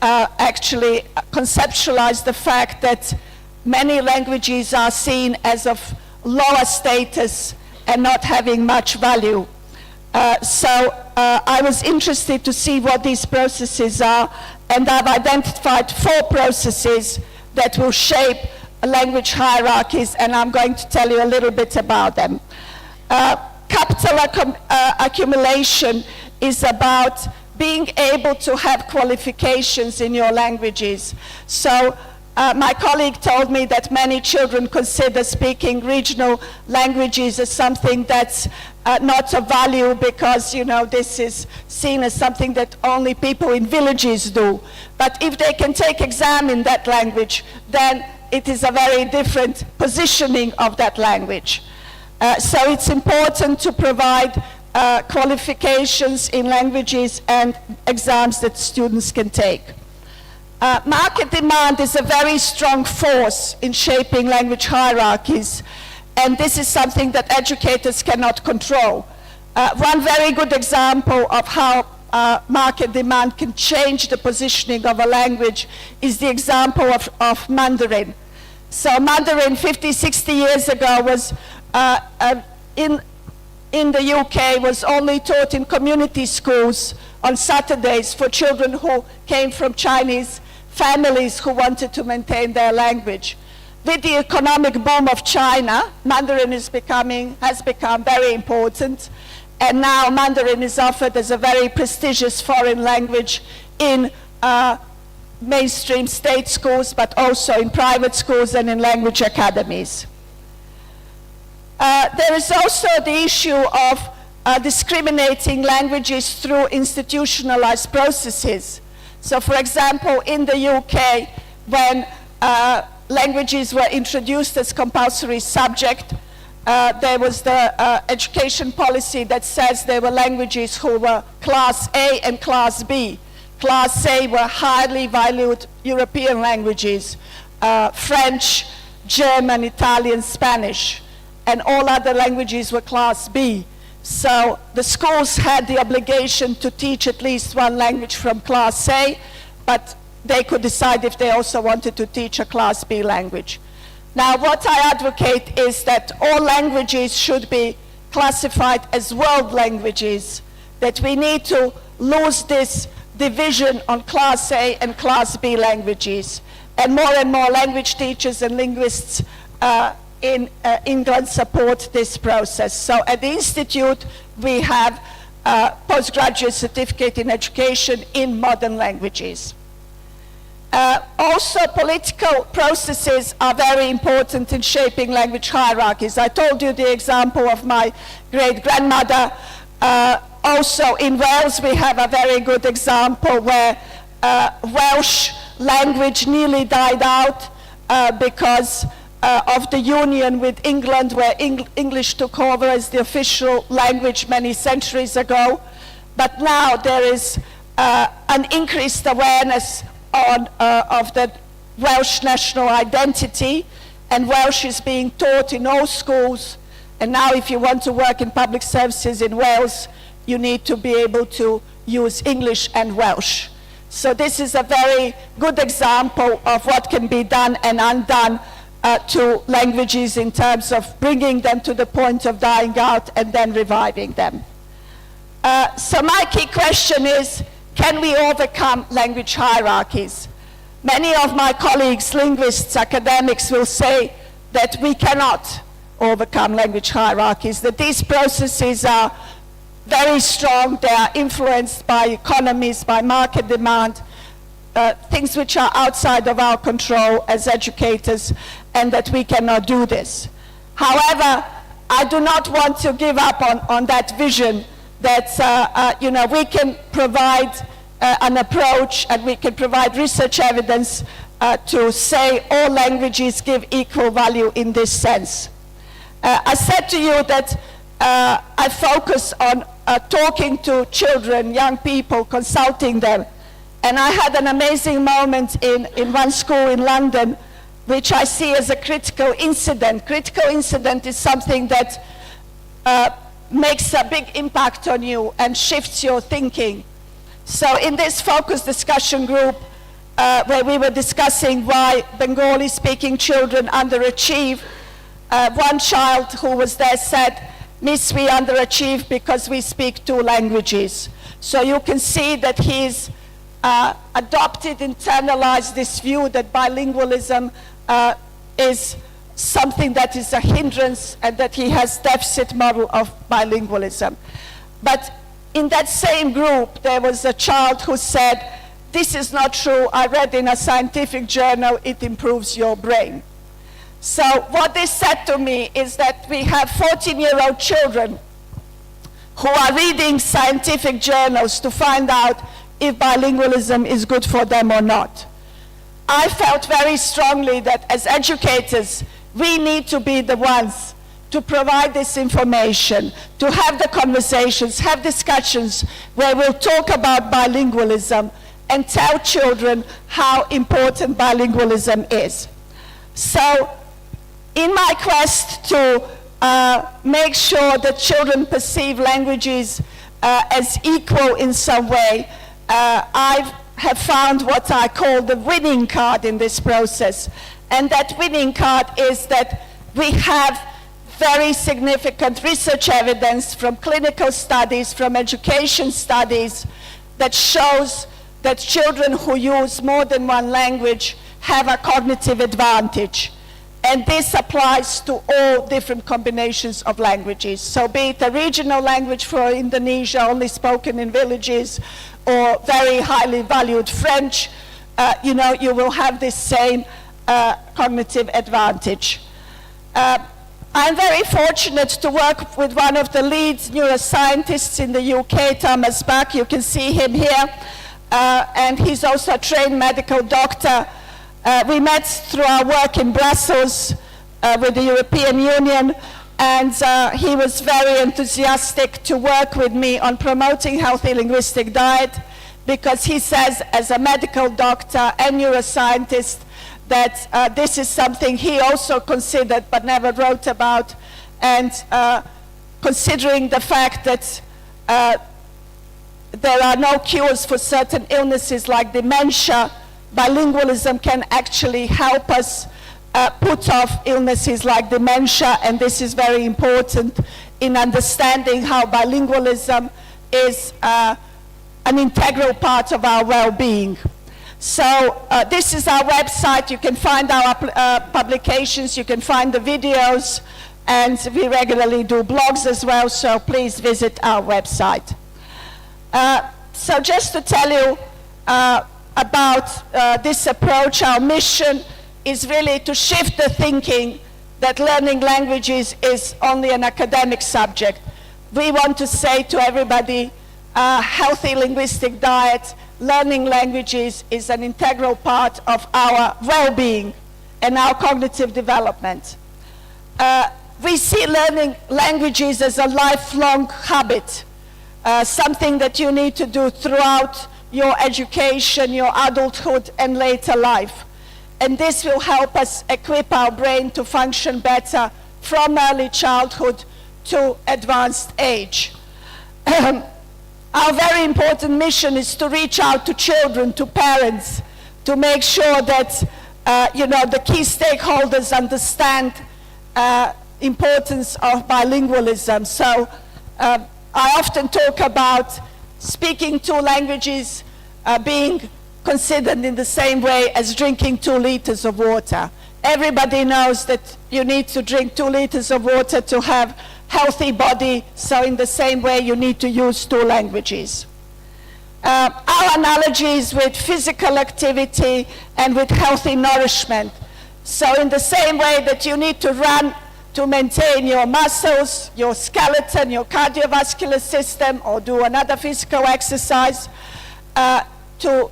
Speaker 7: actually conceptualize the fact that many languages are seen as of lower status and not having much value. I was interested to see what these processes are, and I've identified 4 processes that will shape language hierarchies, and I'm going to tell you a little bit about them. Capital accumulation is about being able to have qualifications in your languages. So my colleague told me that many children consider speaking regional languages as something that's not of value because, you know, this is seen as something that only people in villages do. But if they can take exam in that language, then it is a very different positioning of that language. So it's important to provide qualifications in languages and exams that students can take. Market demand is a very strong force in shaping language hierarchies, and this is something that educators cannot control. One very good example of how market demand can change the positioning of a language is the example of Mandarin. So Mandarin 50, 60 years ago was in the UK was only taught in community schools on Saturdays for children who came from Chinese families who wanted to maintain their language. With the economic boom of China, Mandarin has become very important, and now Mandarin is offered as a very prestigious foreign language in mainstream state schools, but also in private schools and in language academies. There is also the issue of discriminating languages through institutionalized processes. So, for example, in the UK, when languages were introduced as compulsory subject, there was the education policy that says there were languages who were Class A and Class B. Class A were highly valued European languages, French, German, Italian, Spanish, and all other languages were Class B. So the schools had the obligation to teach at least one language from Class A, but they could decide if they also wanted to teach a Class B language. Now, what I advocate is that all languages should be classified as world languages, that we need to lose this division on Class A and Class B languages. And more language teachers and linguists in England support this process. So at the Institute, we have a postgraduate certificate in education in modern languages. Also, political processes are very important in shaping language hierarchies. I told you the example of my great-grandmother. Also in Wales, we have a very good example where Welsh language nearly died out because of the union with England, where English took over as the official language many centuries ago. But now there is an increased awareness of the Welsh national identity, and Welsh is being taught in all schools. And now if you want to work in public services in Wales, you need to be able to use English and Welsh. So this is a very good example of what can be done and undone to languages in terms of bringing them to the point of dying out and then reviving them. So my key question is, can we overcome language hierarchies? Many of my colleagues, linguists, academics will say that we cannot overcome language hierarchies, that these processes are very strong, they are influenced by economies, by market demand, things which are outside of our control as educators, and that we cannot do this. However, I do not want to give up on that vision that we can provide an approach and we can provide research evidence to say all languages give equal value in this sense. I said to you that I focus on talking to children, young people, consulting them. And I had an amazing moment in one school in London, which I see as a critical incident. Critical incident is something that makes a big impact on you and shifts your thinking. So in this focus discussion group, where we were discussing why Bengali-speaking children underachieve, one child who was there said, Miss, we underachieve because we speak 2 languages. So you can see that he's adopted, internalized this view that bilingualism is something that is a hindrance and that he has deficit model of bilingualism. But in that same group, there was a child who said, this is not true, I read in a scientific journal, it improves your brain. So what they said to me is that we have 14-year-old children who are reading scientific journals to find out if bilingualism is good for them or not. I felt very strongly that as educators, we need to be the ones to provide this information, to have the conversations, have discussions where we'll talk about bilingualism and tell children how important bilingualism is. So, in my quest to make sure that children perceive languages as equal in some way, I have found what I call the winning card in this process. And that winning card is that we have very significant research evidence from clinical studies, from education studies, that shows that children who use more than 1 language have a cognitive advantage. And this applies to all different combinations of languages. So be it a regional language for Indonesia, only spoken in villages, or very highly valued French, you know, you will have this same cognitive advantage. I'm very fortunate to work with one of the lead neuroscientists in the UK, Thomas Buck. You can see him here. And he's also a trained medical doctor. We met through our work in Brussels with the European Union, and he was very enthusiastic to work with me on promoting healthy linguistic diet, because he says, as a medical doctor and neuroscientist, that this is something he also considered but never wrote about, and considering the fact that there are no cures for certain illnesses like dementia, bilingualism can actually help us put off illnesses like dementia, and this is very important in understanding how bilingualism is an integral part of our well-being. So this is our website. You can find our publications, you can find the videos, and we regularly do blogs as well, so please visit our website. So just to tell you about this approach, our mission is really to shift the thinking that learning languages is only an academic subject. We want to say to everybody, healthy linguistic diet, learning languages is an integral part of our well-being and our cognitive development. We see learning languages as a lifelong habit, something that you need to do throughout your education, your adulthood, and later life. And this will help us equip our brain to function better from early childhood to advanced age. Our very important mission is to reach out to children, to parents, to make sure that you know, the key stakeholders understand importance of bilingualism. So I often talk about speaking 2 languages being considered in the same way as drinking 2 liters of water. Everybody knows that you need to drink 2 liters of water to have healthy body, so in the same way you need to use 2 languages. Our analogy is with physical activity and with healthy nourishment. So in the same way that you need to run to maintain your muscles, your skeleton, your cardiovascular system, or do another physical exercise, to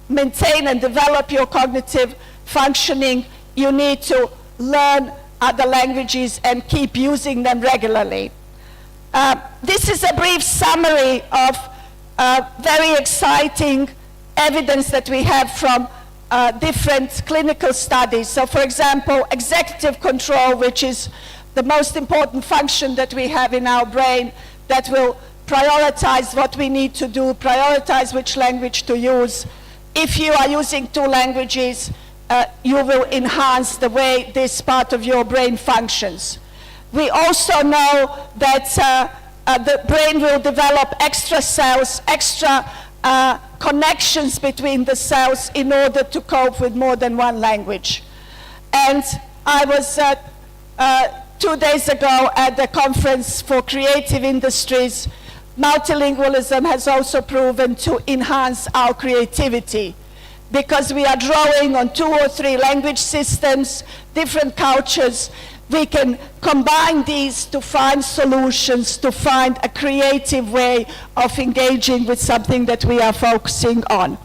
Speaker 7: maintain and develop your cognitive functioning, you need to learn other languages and keep using them regularly. This is a brief summary of very exciting evidence that we have from different clinical studies. So for example, executive control, which is the most important function that we have in our brain, that will prioritize what we need to do, prioritize which language to use. If you are using 2 languages, you will enhance the way this part of your brain functions. We also know that the brain will develop extra cells, extra connections between the cells in order to cope with more than one language. And I was 2 days ago at the conference for creative industries. Multilingualism has also proven to enhance our creativity because we are drawing on 2 or 3 language systems, different cultures. We can combine these to find solutions, to find a creative way of engaging with something that we are focusing on.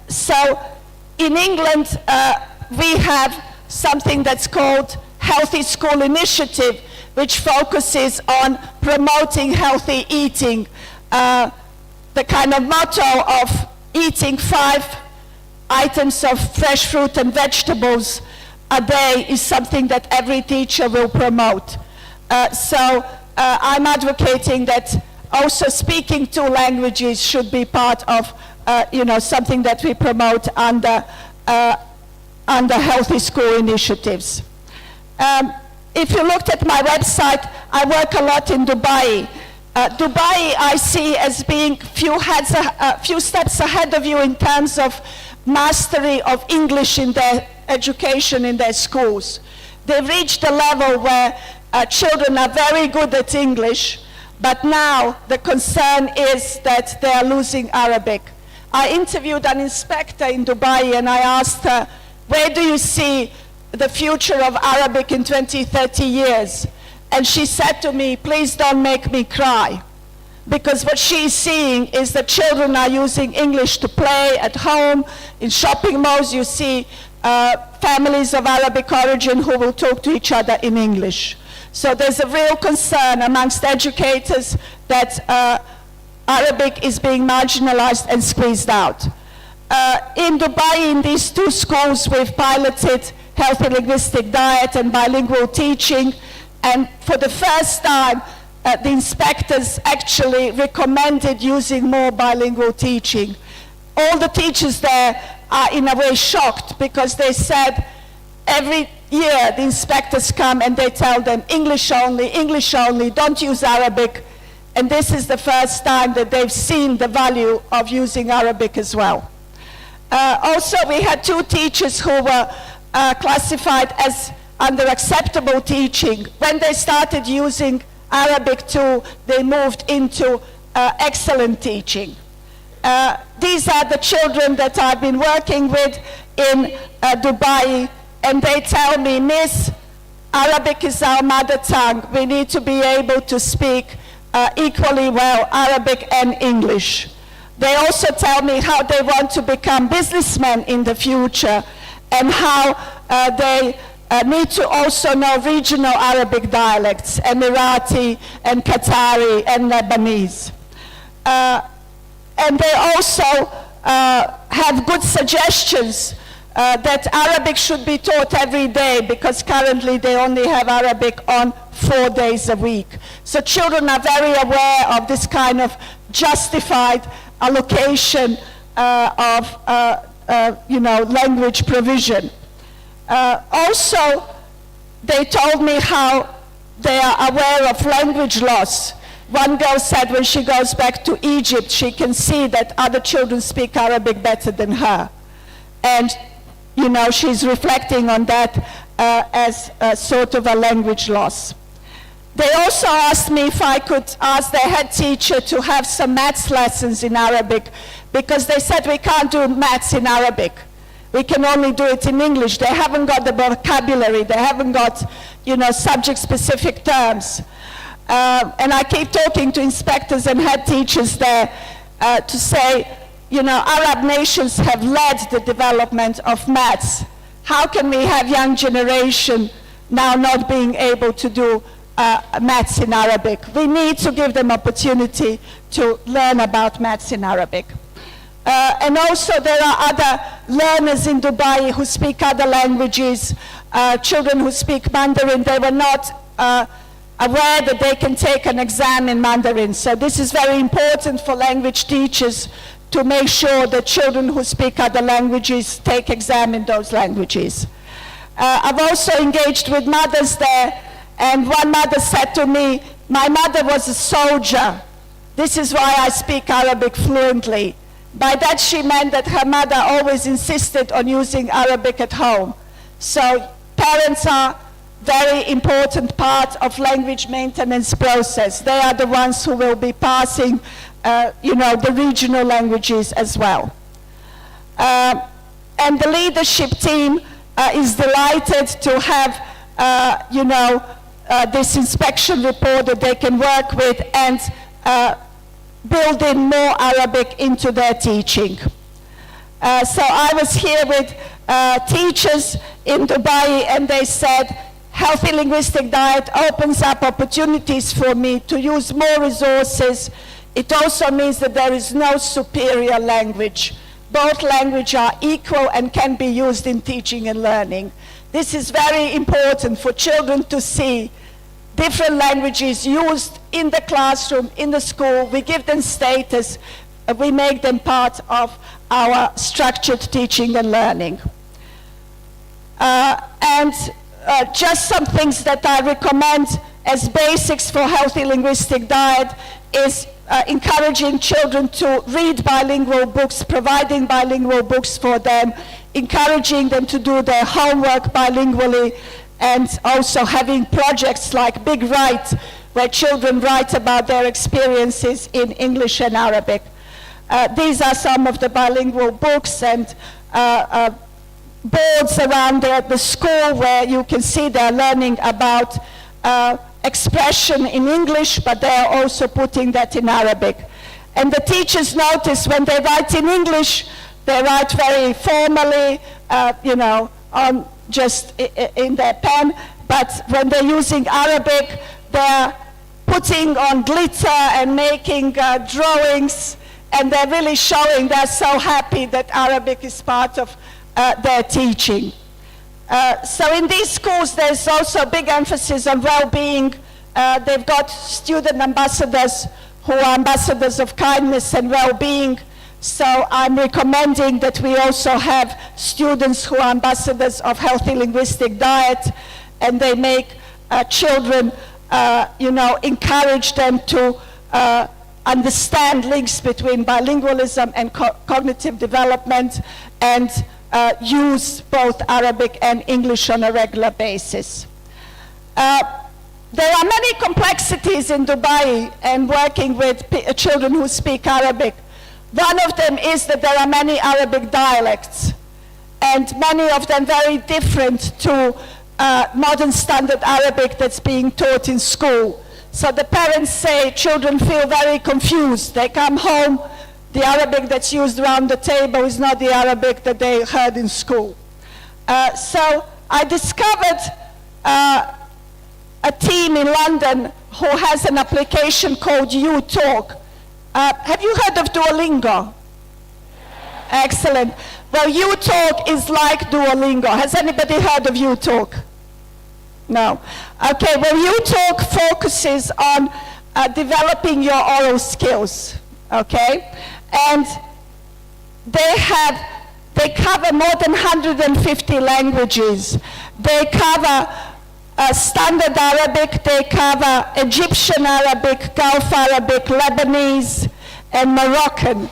Speaker 7: So in England, we have something that's called Healthy School Initiative, which focuses on promoting healthy eating. The kind of motto of eating 5 items of fresh fruit and vegetables a day is something that every teacher will promote. So I'm advocating that also speaking 2 languages should be part of something that we promote under healthy school initiatives. If you looked at my website, I work a lot in Dubai. Dubai I see as being few steps ahead of you in terms of mastery of English in their education in their schools. They've reached a level where children are very good at English, but now the concern is that they are losing Arabic. I interviewed an inspector in Dubai and I asked her, where do you see the future of Arabic in 20, 30 years? And she said to me, please don't make me cry. Because what she's seeing is that children are using English to play at home. In shopping malls, you see families of Arabic origin who will talk to each other in English. So there's a real concern amongst educators that Arabic is being marginalized and squeezed out. In Dubai, in these 2 schools, we've piloted healthy linguistic diet and bilingual teaching. And for the first time, the inspectors actually recommended using more bilingual teaching. All the teachers there are in a way shocked because they said every year the inspectors come and they tell them English only, don't use Arabic. And this is the first time that they've seen the value of using Arabic as well. Also, we had 2 teachers who were classified as under acceptable teaching. When they started using Arabic too, they moved into excellent teaching. These are the children that I've been working with in Dubai, and they tell me, Miss, Arabic is our mother tongue. We need to be able to speak equally well Arabic and English. They also tell me how they want to become businessmen in the future and how they need to also know regional Arabic dialects, Emirati and Qatari and Lebanese. And they also have good suggestions that Arabic should be taught every day because currently they only have Arabic on 4 days a week. So children are very aware of this kind of justified allocation of language provision. Also, they told me how they are aware of language loss. One girl said when she goes back to Egypt, she can see that other children speak Arabic better than her. And, she's reflecting on that as a sort of a language loss. They also asked me if I could ask their head teacher to have some maths lessons in Arabic, because they said we can't do maths in Arabic. We can only do it in English. They haven't got the vocabulary. They haven't got, subject-specific terms. And I keep talking to inspectors and head teachers there to say, Arab nations have led the development of maths. How can we have young generation now not being able to do maths in Arabic? We need to give them opportunity to learn about maths in Arabic. And also there are other learners in Dubai who speak other languages, children who speak Mandarin. They were not aware that they can take an exam in Mandarin. So this is very important for language teachers to make sure that children who speak other languages take exam in those languages. I've also engaged with mothers there And one mother said to me, my mother was a soldier. This is why I speak Arabic fluently. By that she meant that her mother always insisted on using Arabic at home. So parents are very important part of language maintenance process. They are the ones who will be passing, the regional languages as well. And the leadership team is delighted to have, this inspection report that they can work with and build in more Arabic into their teaching. So I was here with teachers in Dubai, and they said, healthy linguistic diet opens up opportunities for me to use more resources. It also means that there is no superior language. Both languages are equal and can be used in teaching and learning. This is very important for children to see different languages used in the classroom, in the school. We give them status. We make them part of our structured teaching and learning. Just some things that I recommend as basics for healthy linguistic diet is encouraging children to read bilingual books, providing bilingual books for them, encouraging them to do their homework bilingually, and also having projects like Big Write, where children write about their experiences in English and Arabic. These are some of the bilingual books and boards around the school where you can see they're learning about expression in English, but they're also putting that in Arabic. And the teachers notice when they write in English, they write very formally, just in their pen, but when they're using Arabic, they're putting on glitter and making drawings, and they're really showing they're so happy that Arabic is part of their teaching. So in these schools, there's also a big emphasis on well-being. They've got student ambassadors who are ambassadors of kindness and well-being. So I'm recommending that we also have students who are ambassadors of healthy linguistic diet, and they make children, encourage them to understand links between bilingualism and cognitive development, and use both Arabic and English on a regular basis. There are many complexities in Dubai and working with children who speak Arabic. One of them is that there are many Arabic dialects, and many of them very different to modern standard Arabic that's being taught in school. So the parents say children feel very confused. They come home, the Arabic that's used around the table is not the Arabic that they heard in school. So I discovered a team in London who has an application called UTalk. Have you heard of Duolingo? Excellent. Well, UTalk is like Duolingo. Has anybody heard of UTalk? No. Okay, well, UTalk focuses on developing your oral skills, okay? And they cover more than 150 languages. They cover Standard Arabic, they cover Egyptian Arabic, Gulf Arabic, Lebanese, and Moroccan.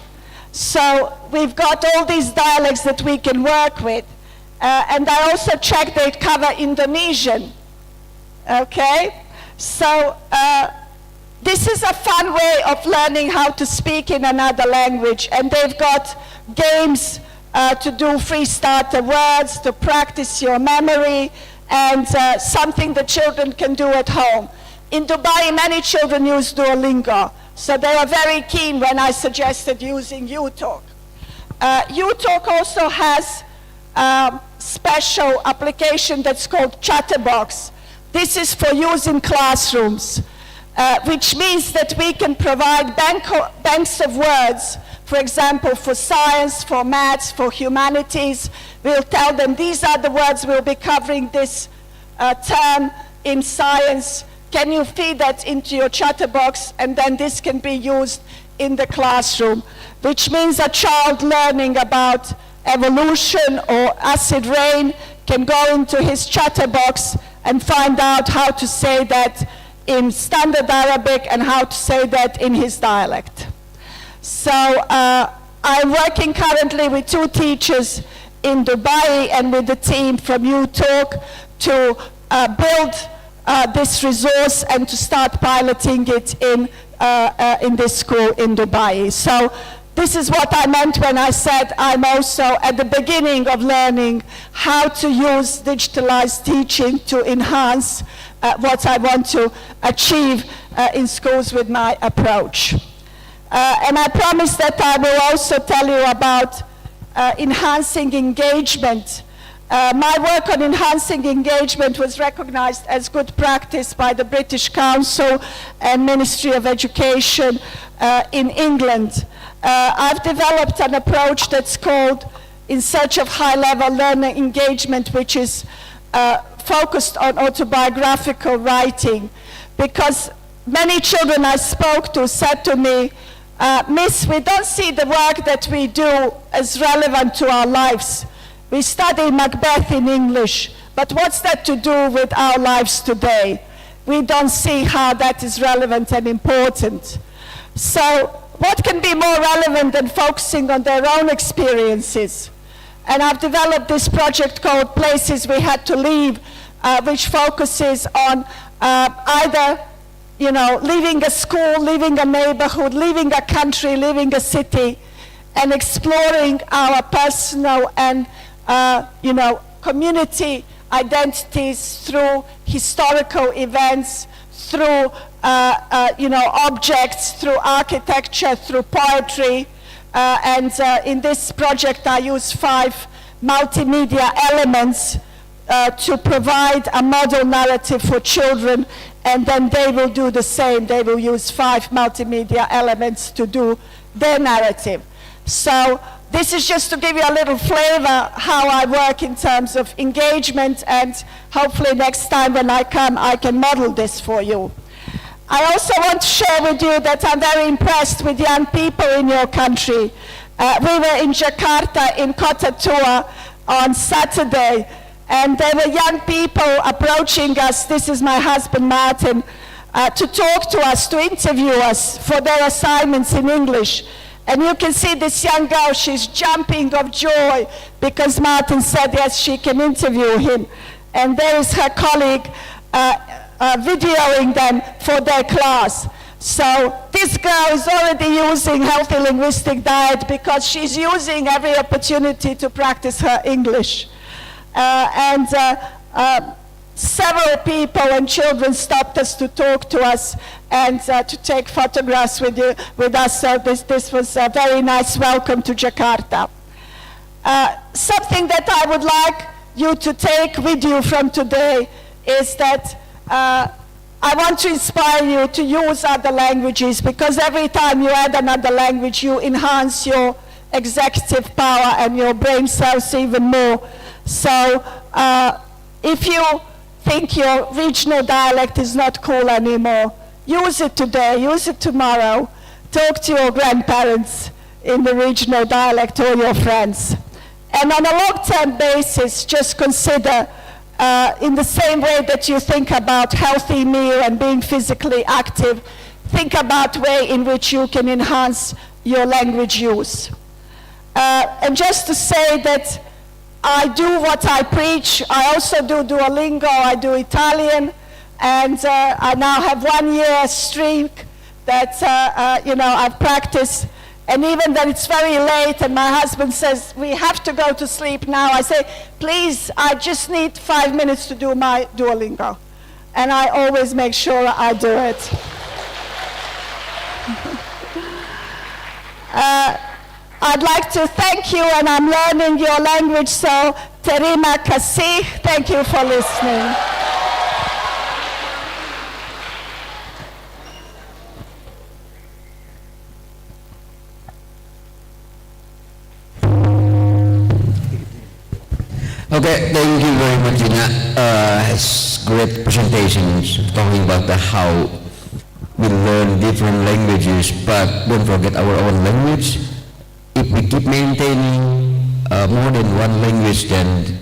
Speaker 7: So we've got all these dialects that we can work with. And I also checked they cover Indonesian. Okay? So this is a fun way of learning how to speak in another language. And they've got games to do free starter words, to practice your memory, and something that children can do at home. In Dubai, many children use Duolingo, so they are very keen when I suggested using UTalk. UTalk also has a special application that's called Chatterbox. This is for use in classrooms, which means that we can provide banks of words. For example, for science, for maths, for humanities, we'll tell them these are the words we'll be covering this term in science. Can you feed that into your chatterbox? And then this can be used in the classroom, which means a child learning about evolution or acid rain can go into his chatterbox and find out how to say that in standard Arabic and how to say that in his dialect. So I'm working currently with 2 teachers in Dubai and with the team from UTalk to build this resource and to start piloting it in this school in Dubai. So this is what I meant when I said I'm also at the beginning of learning how to use digitalized teaching to enhance what I want to achieve in schools with my approach. And I promise that I will also tell you about enhancing engagement. My work on enhancing engagement was recognized as good practice by the British Council and Ministry of Education in England. I've developed an approach that's called In Search of High-Level Learner Engagement, which is focused on autobiographical writing, because many children I spoke to said to me, Miss, we don't see the work that we do as relevant to our lives. We study Macbeth in English, but what's that to do with our lives today? We don't see how that is relevant and important. So what can be more relevant than focusing on their own experiences? And I've developed this project called Places We Had to Leave, which focuses on either leaving a school, leaving a neighborhood, leaving a country, leaving a city, and exploring our personal and community identities through historical events, through objects, through architecture, through poetry. And in this project I use 5 multimedia elements to provide a model narrative for children, and then they will do the same. They will use 5 multimedia elements to do their narrative. So this is just to give you a little flavor how I work in terms of engagement, and hopefully next time when I come I can model this for you. I also want to share with you that I'm very impressed with young people in your country. We were in Jakarta in Kota Tua on Saturday, and there were young people approaching us, this is my husband Martin, to talk to us, to interview us for their assignments in English. And you can see this young girl, she's jumping of joy because Martin said yes, she can interview him. And there is her colleague videoing them for their class. So this girl is already using healthy linguistic diet because she's using every opportunity to practice her English. Several people and children stopped us to talk to us and to take photographs with us. So this was a very nice welcome to Jakarta. Something that I would like you to take with you from today is that I want to inspire you to use other languages, because every time you add another language, you enhance your executive power and your brain cells even more. So if you think your regional dialect is not cool anymore, use it today, use it tomorrow. Talk to your grandparents in the regional dialect or your friends. And on a long-term basis, just consider in the same way that you think about healthy meal and being physically active, think about the way in which you can enhance your language use. And just to say that I do what I preach. I also do Duolingo, I do Italian, and I now have 1 year streak that I've practiced. And even that it's very late and my husband says, we have to go to sleep now, I say, please, I just need 5 minutes to do my Duolingo. And I always make sure I do it. I'd like to thank you, and I'm learning your language, so terima kasih. Thank you for listening.
Speaker 9: Okay, thank you very much, Dina. It's great presentations talking about how we learn different languages, but don't forget our own language. If we keep maintaining more than one language, then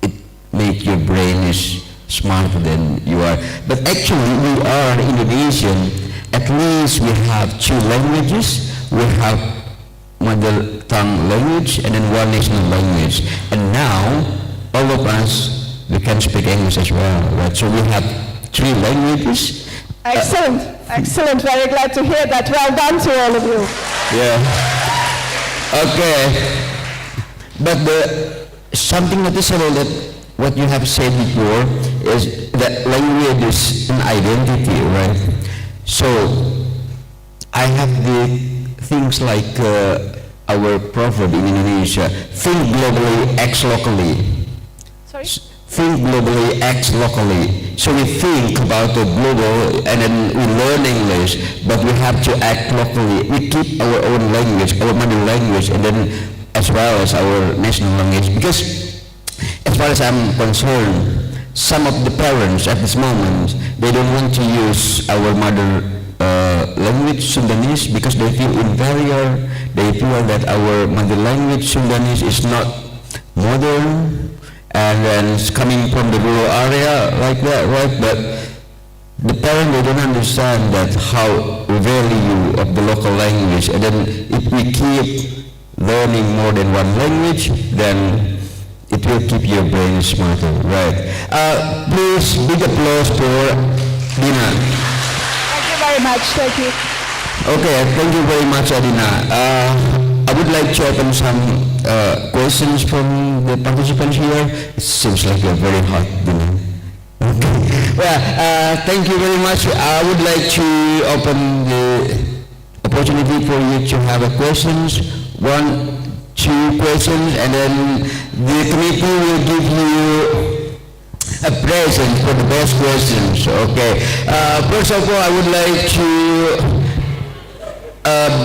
Speaker 9: it makes your brain is smarter than you are. But actually, we are Indonesian. At least we have 2 languages. We have mother tongue language and then one national language. And now, all of us, we can speak English as well, right? So we have 3 languages.
Speaker 7: Excellent, excellent. Very glad to hear that. Well done to all of you.
Speaker 9: Yeah. Okay. But something noticeable that what you have said before is that language is an identity, right? So I have the things like our proverb in Indonesia: think globally, act locally.
Speaker 7: Sorry?
Speaker 9: Think globally, act locally. So we think about the global and then we learn English, but we have to act locally. We keep our own language, our mother language, and then as well as our national language. Because as far as I'm concerned, some of the parents at this moment, they don't want to use our mother language, Sundanese, because they feel inferior. They feel that our mother language, Sundanese, is not modern, and then it's coming from the rural area like that, right? But the parents, they don't understand that how value of the local language, and then if we keep learning more than one language, then it will keep your brain smarter, right? Please, big applause for Dina.
Speaker 7: Thank you very much. Thank you.
Speaker 9: Okay, thank you very much, Dina. I would like to open some questions from the participants here. It seems like you're very hot, Dina. Okay. Well, thank you very much. I would like to open the opportunity for you to have a questions. 1, 2 questions, and then the committee will give you a present for the best questions. Okay. First of all, I would like to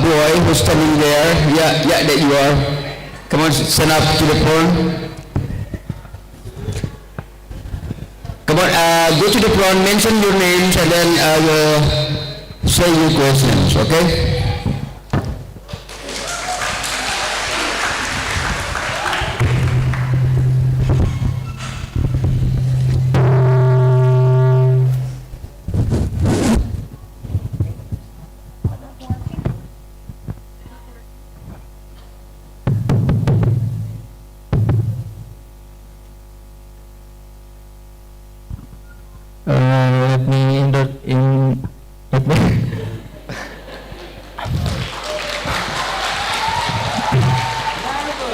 Speaker 9: boy who's standing there. Yeah, there you are. Come on, stand up to the front. Come on, go to the front, mention your names, and then say your questions, okay?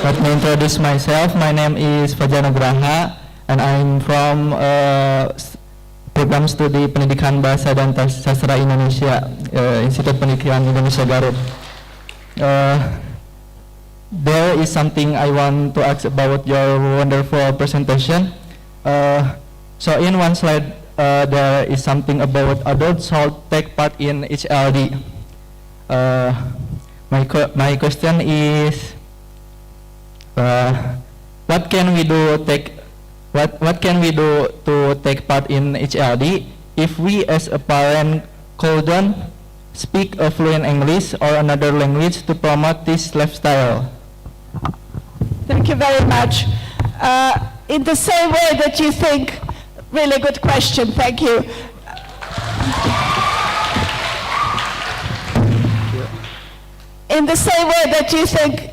Speaker 10: Let me introduce myself. My name is Fajar Nugraha, and I'm from program studi Pendidikan Bahasa dan Sastra Indonesia, Institut Pendidikan Indonesia Garut. There is something I want to ask about your wonderful presentation. So in one slide, there is something about adults who take part in HLD. My question is, what can we do to take part in HLD if we as a parent couldn't speak a fluent English or another language to promote this lifestyle?
Speaker 7: Thank you very much. In the same way that you think, really good question, thank you. In the same way that you think,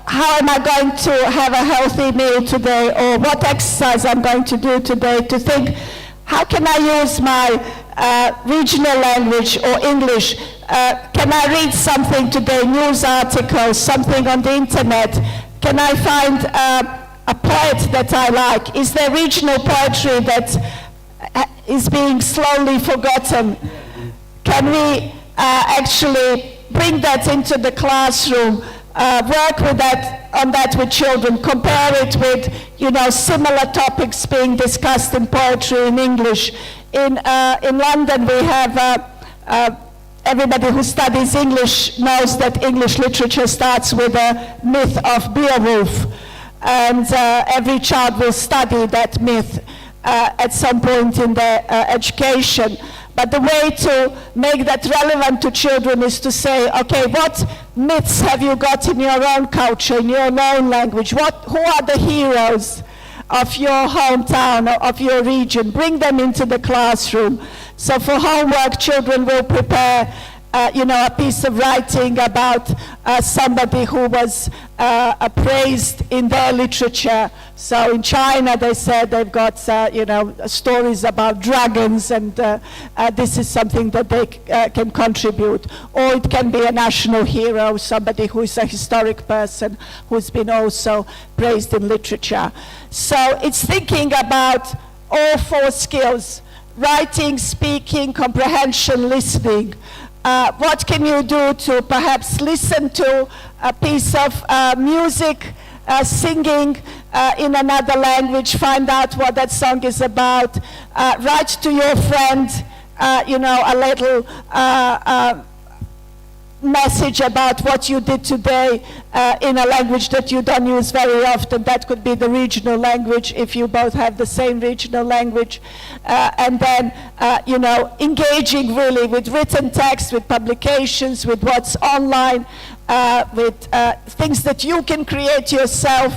Speaker 7: how am I going to have a healthy meal today, or what exercise I'm going to do today, to think, how can I use my regional language or English? Can I read something today, news articles, something on the internet? Can I find a poet that I like? Is there regional poetry that is being slowly forgotten? Can we actually bring that into the classroom, work with on that with children, compare it with, similar topics being discussed in poetry in English. In London, we have, everybody who studies English knows that English literature starts with a myth of Beowulf, and every child will study that myth at some point in their education. But the way to make that relevant to children is to say, okay, what myths have you got in your own culture, in your own language? Who are the heroes of your hometown or of your region. Bring them into the classroom. So for homework, children will prepare a piece of writing about somebody who was praised in their literature. So in China, they said they've got, stories about dragons, and this is something that they can contribute. Or it can be a national hero, somebody who is a historic person who's been also praised in literature. So it's thinking about all 4 skills: writing, speaking, comprehension, listening. What can you do to perhaps listen to a piece of music, singing in another language, find out what that song is about, write to your friend, a little message about what you did today in a language that you don't use very often. That could be the regional language if you both have the same regional language. And then, engaging really with written text, with publications, with what's online, with things that you can create yourself.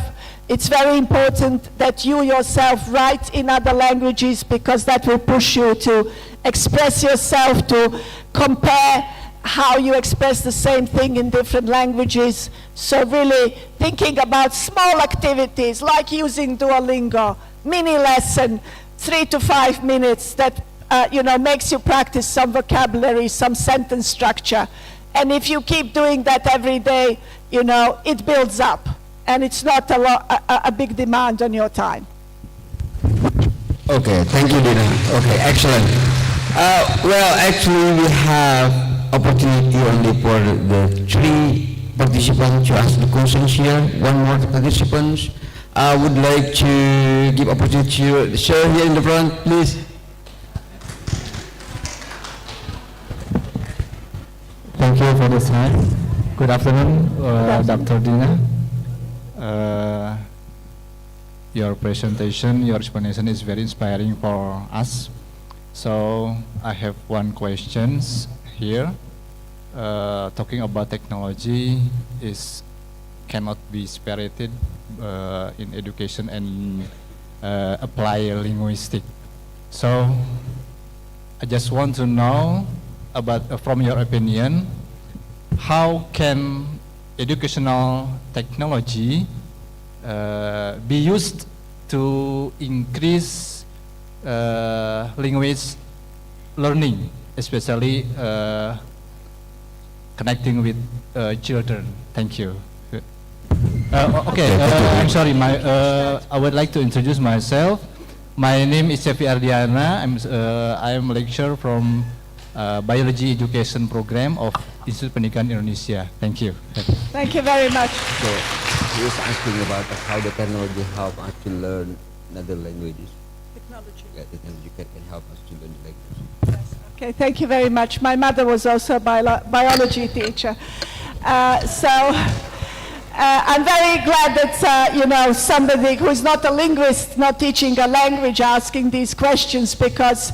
Speaker 7: It's very important that you yourself write in other languages, because that will push you to express yourself, to compare how you express the same thing in different languages. So really thinking about small activities like using Duolingo, mini lesson, 3 to 5 minutes that makes you practice some vocabulary, some sentence structure. And if you keep doing that every day, it builds up, and it's not a big demand on your time.
Speaker 9: Okay, thank you, Dina. Okay, excellent. Well, actually, we have opportunity only for the 3 participants to ask the questions here. 1 more participants. I would like to give opportunity to the sir here in the front, please.
Speaker 11: Thank you for this time. Good afternoon, Dr. Dina. Your presentation, your explanation is very inspiring for us. So I have 1 question here. Talking about technology cannot be separated in education and apply linguistics. So I just want to know about, from your opinion, how can educational technology be used to increase language learning, especially connecting with children? Thank you. I'm sorry. I would like to introduce myself. My name is Cefi Ardiana. I am a lecturer from Biology Education Program of Institut Pendidikan Indonesia. Thank you.
Speaker 7: Thank you very much.
Speaker 9: So, he was asking about how the technology help us to learn another languages.
Speaker 7: Technology.
Speaker 9: Yeah, technology can help us to learn the language.
Speaker 7: Yes. Okay, thank you very much. My mother was also a biology teacher. I'm very glad that, somebody who is not a linguist, not teaching a language, asking these questions, because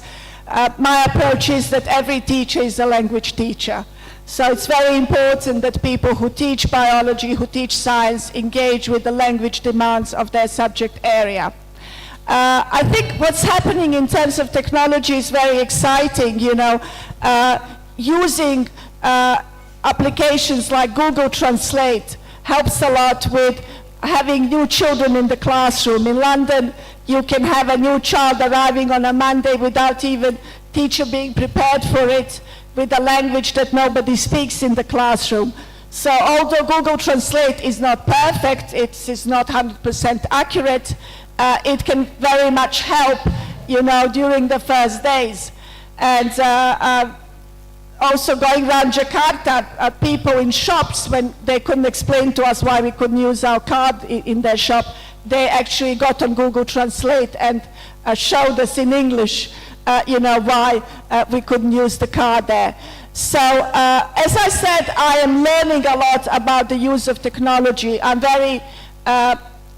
Speaker 7: my approach is that every teacher is a language teacher. So it's very important that people who teach biology, who teach science, engage with the language demands of their subject area. I think what's happening in terms of technology is very exciting, using applications like Google Translate helps a lot with having new children in the classroom. In London, you can have a new child arriving on a Monday without even teacher being prepared for it, with a language that nobody speaks in the classroom. So although Google Translate is not perfect, it is not 100% accurate, it can very much help, during the first days. And also going around Jakarta, people in shops, when they couldn't explain to us why we couldn't use our card in their shop, they actually got on Google Translate and showed us in English, why we couldn't use the card there. So, as I said, I am learning a lot about the use of technology. I'm very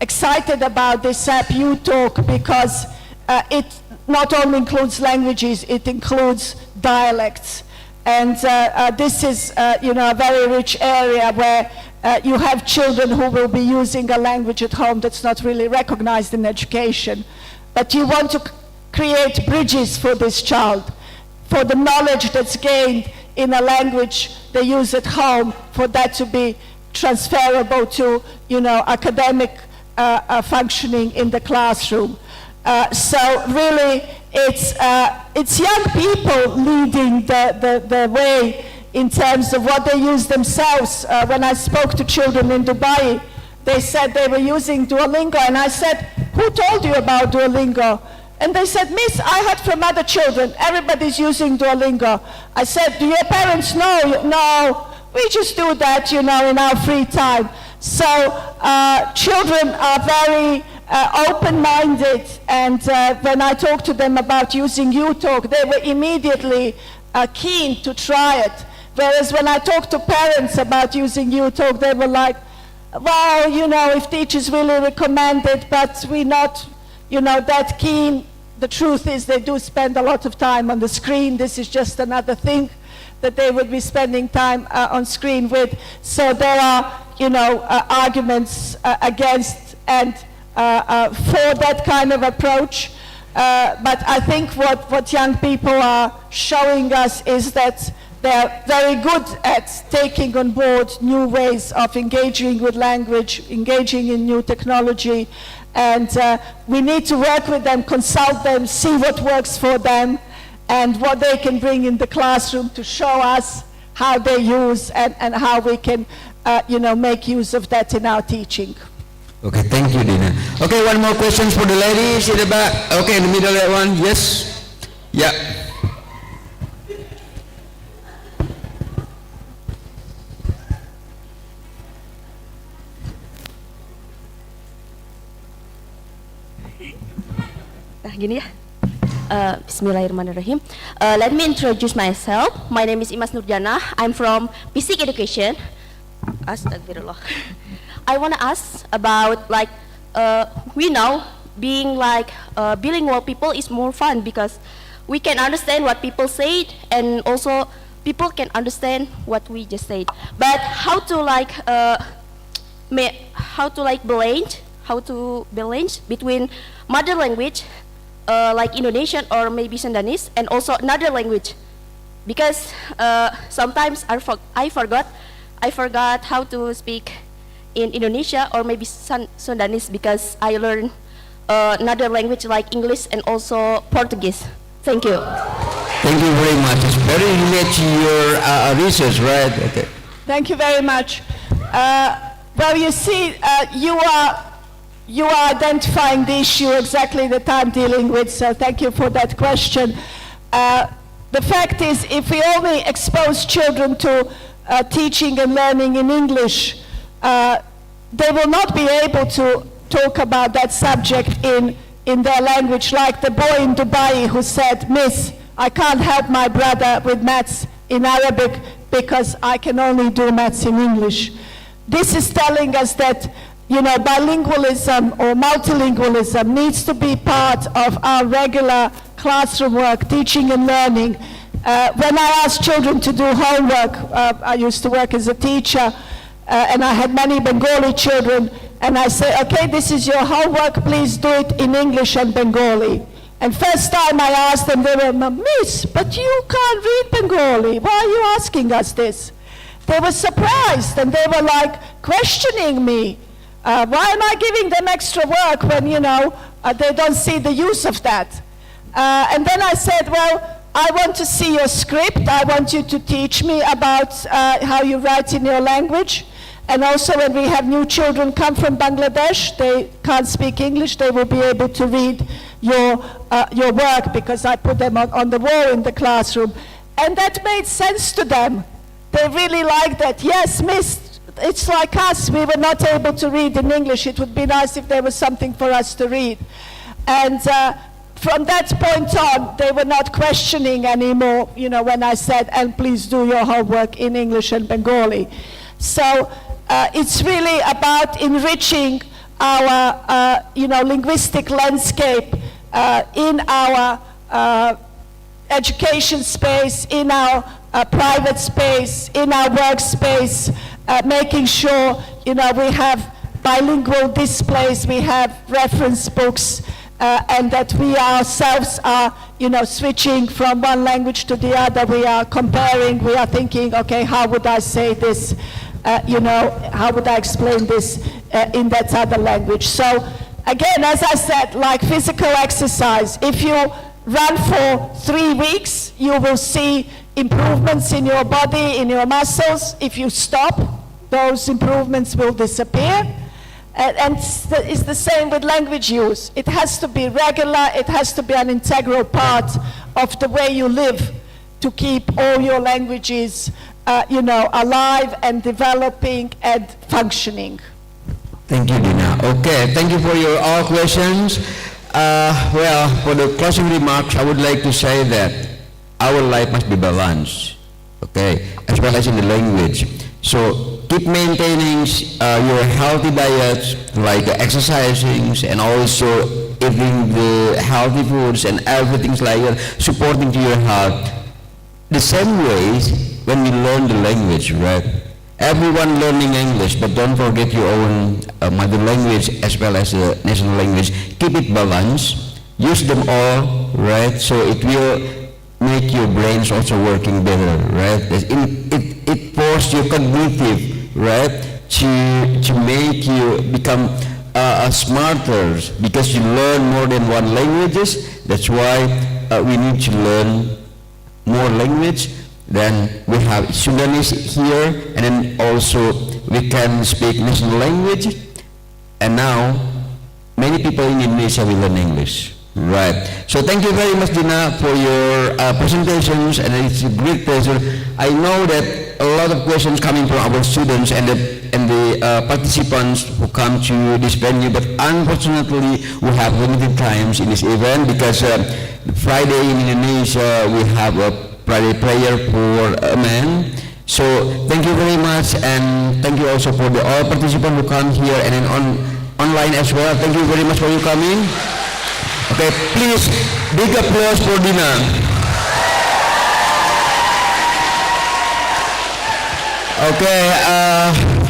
Speaker 7: excited about this app, UTalk, because it not only includes languages, it includes dialects. And this is, a very rich area where you have children who will be using a language at home that's not really recognized in education. But you want to create bridges for this child, for the knowledge that's gained in a language they use at home, for that to be transferable to, academic functioning in the classroom. So really, it's young people leading the way in terms of what they use themselves. When I spoke to children in Dubai, they said they were using Duolingo, and I said, who told you about Duolingo? And they said, Miss, I heard from other children, everybody's using Duolingo. I said, do your parents know? No, we just do that, in our free time. So children are very open-minded, and when I talked to them about using UTalk, they were immediately keen to try it. Whereas when I talked to parents about using UTalk, they were like, well, if teachers really recommend it, but we're not, that keen. The truth is they do spend a lot of time on the screen. This is just another thing that they would be spending time on screen with. So there are, arguments against and for that kind of approach. But I think what young people are showing us is that they're very good at taking on board new ways of engaging with language, engaging in new technology, and we need to work with them, consult them, see what works for them, and what they can bring in the classroom to show us how they use and how we can, make use of that in our teaching.
Speaker 9: Okay, thank you, Dina. Okay, one more question for the ladies in the back. Okay, in the middle, that one. Yes. Yeah.
Speaker 12: Gini ya. Bismillahirrahmanirrahim. Let me introduce myself. My name is Imas Nurjana. I'm from Basic Education. Astagfirullah. I want to ask about we know being bilingual people is more fun because we can understand what people say and also people can understand what we just said. But how to balance between mother language like Indonesian or maybe Sundanese and also another language, because sometimes I forgot how to speak in Indonesia or maybe Sundanese because I learned another language like English and also Portuguese. Thank you.
Speaker 9: Thank you very much. It's very related to your research, right? Okay.
Speaker 7: Thank you very much. Well, you see, you are identifying the issue exactly that I'm dealing with, so thank you for that question. The fact is, if we only expose children to teaching and learning in English, they will not be able to talk about that subject in their language, like the boy in Dubai who said, Miss, I can't help my brother with maths in Arabic because I can only do maths in English. This is telling us that bilingualism or multilingualism needs to be part of our regular classroom work, teaching and learning. When I ask children to do homework, I used to work as a teacher, and I had many Bengali children, and I say, okay, this is your homework, please do it in English and Bengali. And first time I asked them, they were, Miss, but you can't read Bengali. Why are you asking us this? They were surprised, and they were questioning me. Why am I giving them extra work when, they don't see the use of that? And then I said, well, I want to see your script. I want you to teach me about how you write in your language. And also when we have new children come from Bangladesh, they can't speak English, they will be able to read your work because I put them on the wall in the classroom. And that made sense to them. They really liked that. Yes, Miss, it's like us. We were not able to read in English. It would be nice if there was something for us to read. And from that point on, they were not questioning anymore, when I said, and please do your homework in English and Bengali. So it's really about enriching our, linguistic landscape in our education space, in our private space, in our workspace, making sure, we have bilingual displays, we have reference books, and that we ourselves are, switching from one language to the other. We are comparing, we are thinking, okay, how would I say this? How would I explain this in that other language? So again, as I said, like physical exercise, if you run for 3 weeks, you will see improvements in your body, in your muscles. If you stop, those improvements will disappear. And it's the same with language use. It has to be regular, it has to be an integral part of the way you live to keep all your languages, alive and developing and functioning.
Speaker 9: Thank you, Dina. Okay, thank you for your all questions. For the closing remarks, I would like to say that our life must be balanced, okay, as well as in the language. So keep maintaining your healthy diet, like exercising and also eating the healthy foods and everything like that, supporting to your health. The same ways when you learn the language, right? Everyone learning English, but don't forget your own mother language as well as the national language. Keep it balanced. Use them all, right? So it will make your brains also working better, right? It forces your cognitive, right, to make you become smarter because you learn more than one languages. That's why we need to learn more language. Then we have Sudanese here, and then also we can speak national language. And now many people in Indonesia will learn English. Right. So thank you very much, Dina, for your presentations, and it's a great pleasure. I know that a lot of questions coming from our students and the participants who come to this venue, but unfortunately we have limited times in this event because Friday in Indonesia we have a Friday prayer for men. So thank you very much, and thank you also for the all participants who come here and then online as well. Thank you very much for you coming. Okay, please, big applause for Dina. Okay,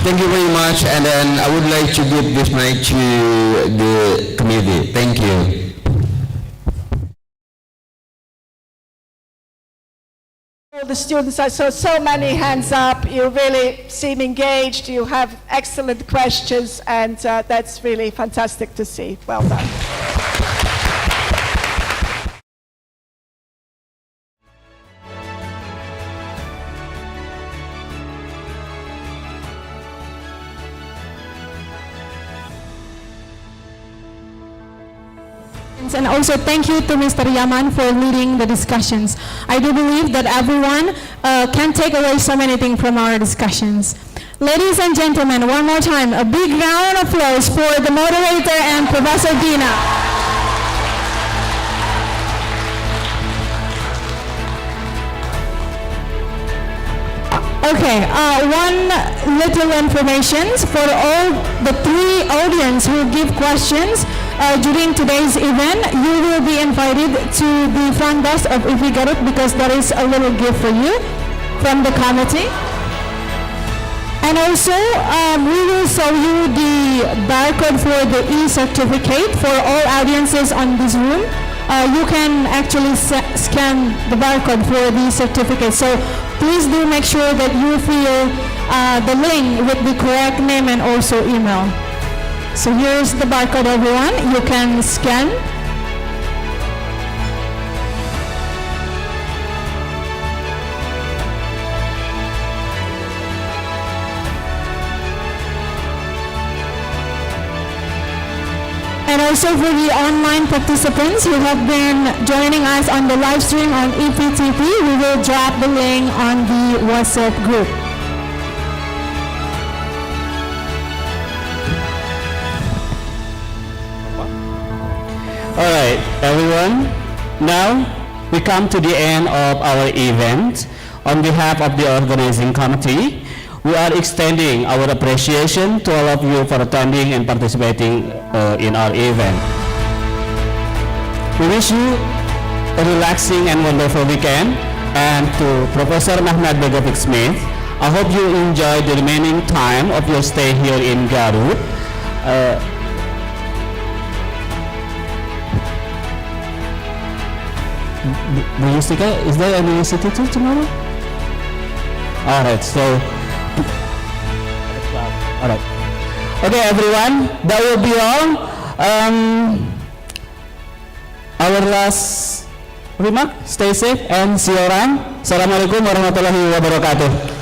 Speaker 9: thank you very much, and then I would like to give this mic to the committee. Thank you.
Speaker 7: All the students, I saw so many hands up. You really seem engaged. You have excellent questions, and that's really fantastic to see. Well done.
Speaker 5: And also thank you to Mr. Yaman for leading the discussions. I do believe that everyone can take away so many things from our discussions. Ladies and gentlemen, one more time, a big round of applause for the moderator and Professor Dina. Okay, one little information for all the 3 audience who give questions. During today's event, you will be invited to the front desk of If We Get It, because there is a little gift for you from the committee. And also, we will show you the barcode for the e-certificate for all audiences on this room. You can actually scan the barcode for the certificate. So please do make sure that you fill the link with the correct name and also email. So here's the barcode, everyone. You can scan. And also for the online participants who have been joining us on the live stream on EPTP, we will drop the link on the WhatsApp group.
Speaker 1: Alright, everyone. Now we come to the end of our event. On behalf of the organizing committee, we are extending our appreciation to all of you for attending and participating in our event. We wish you a relaxing and wonderful weekend. And to Professor Mahmad Begovic Smith, I hope you enjoy the remaining time of your stay here in Garut. Bu Yustika, is there any city tour tomorrow? Alright, so... Alright. Okay, everyone, that will be all. Our last remark, stay safe and see you around. Assalamualaikum warahmatullahi wabarakatuh.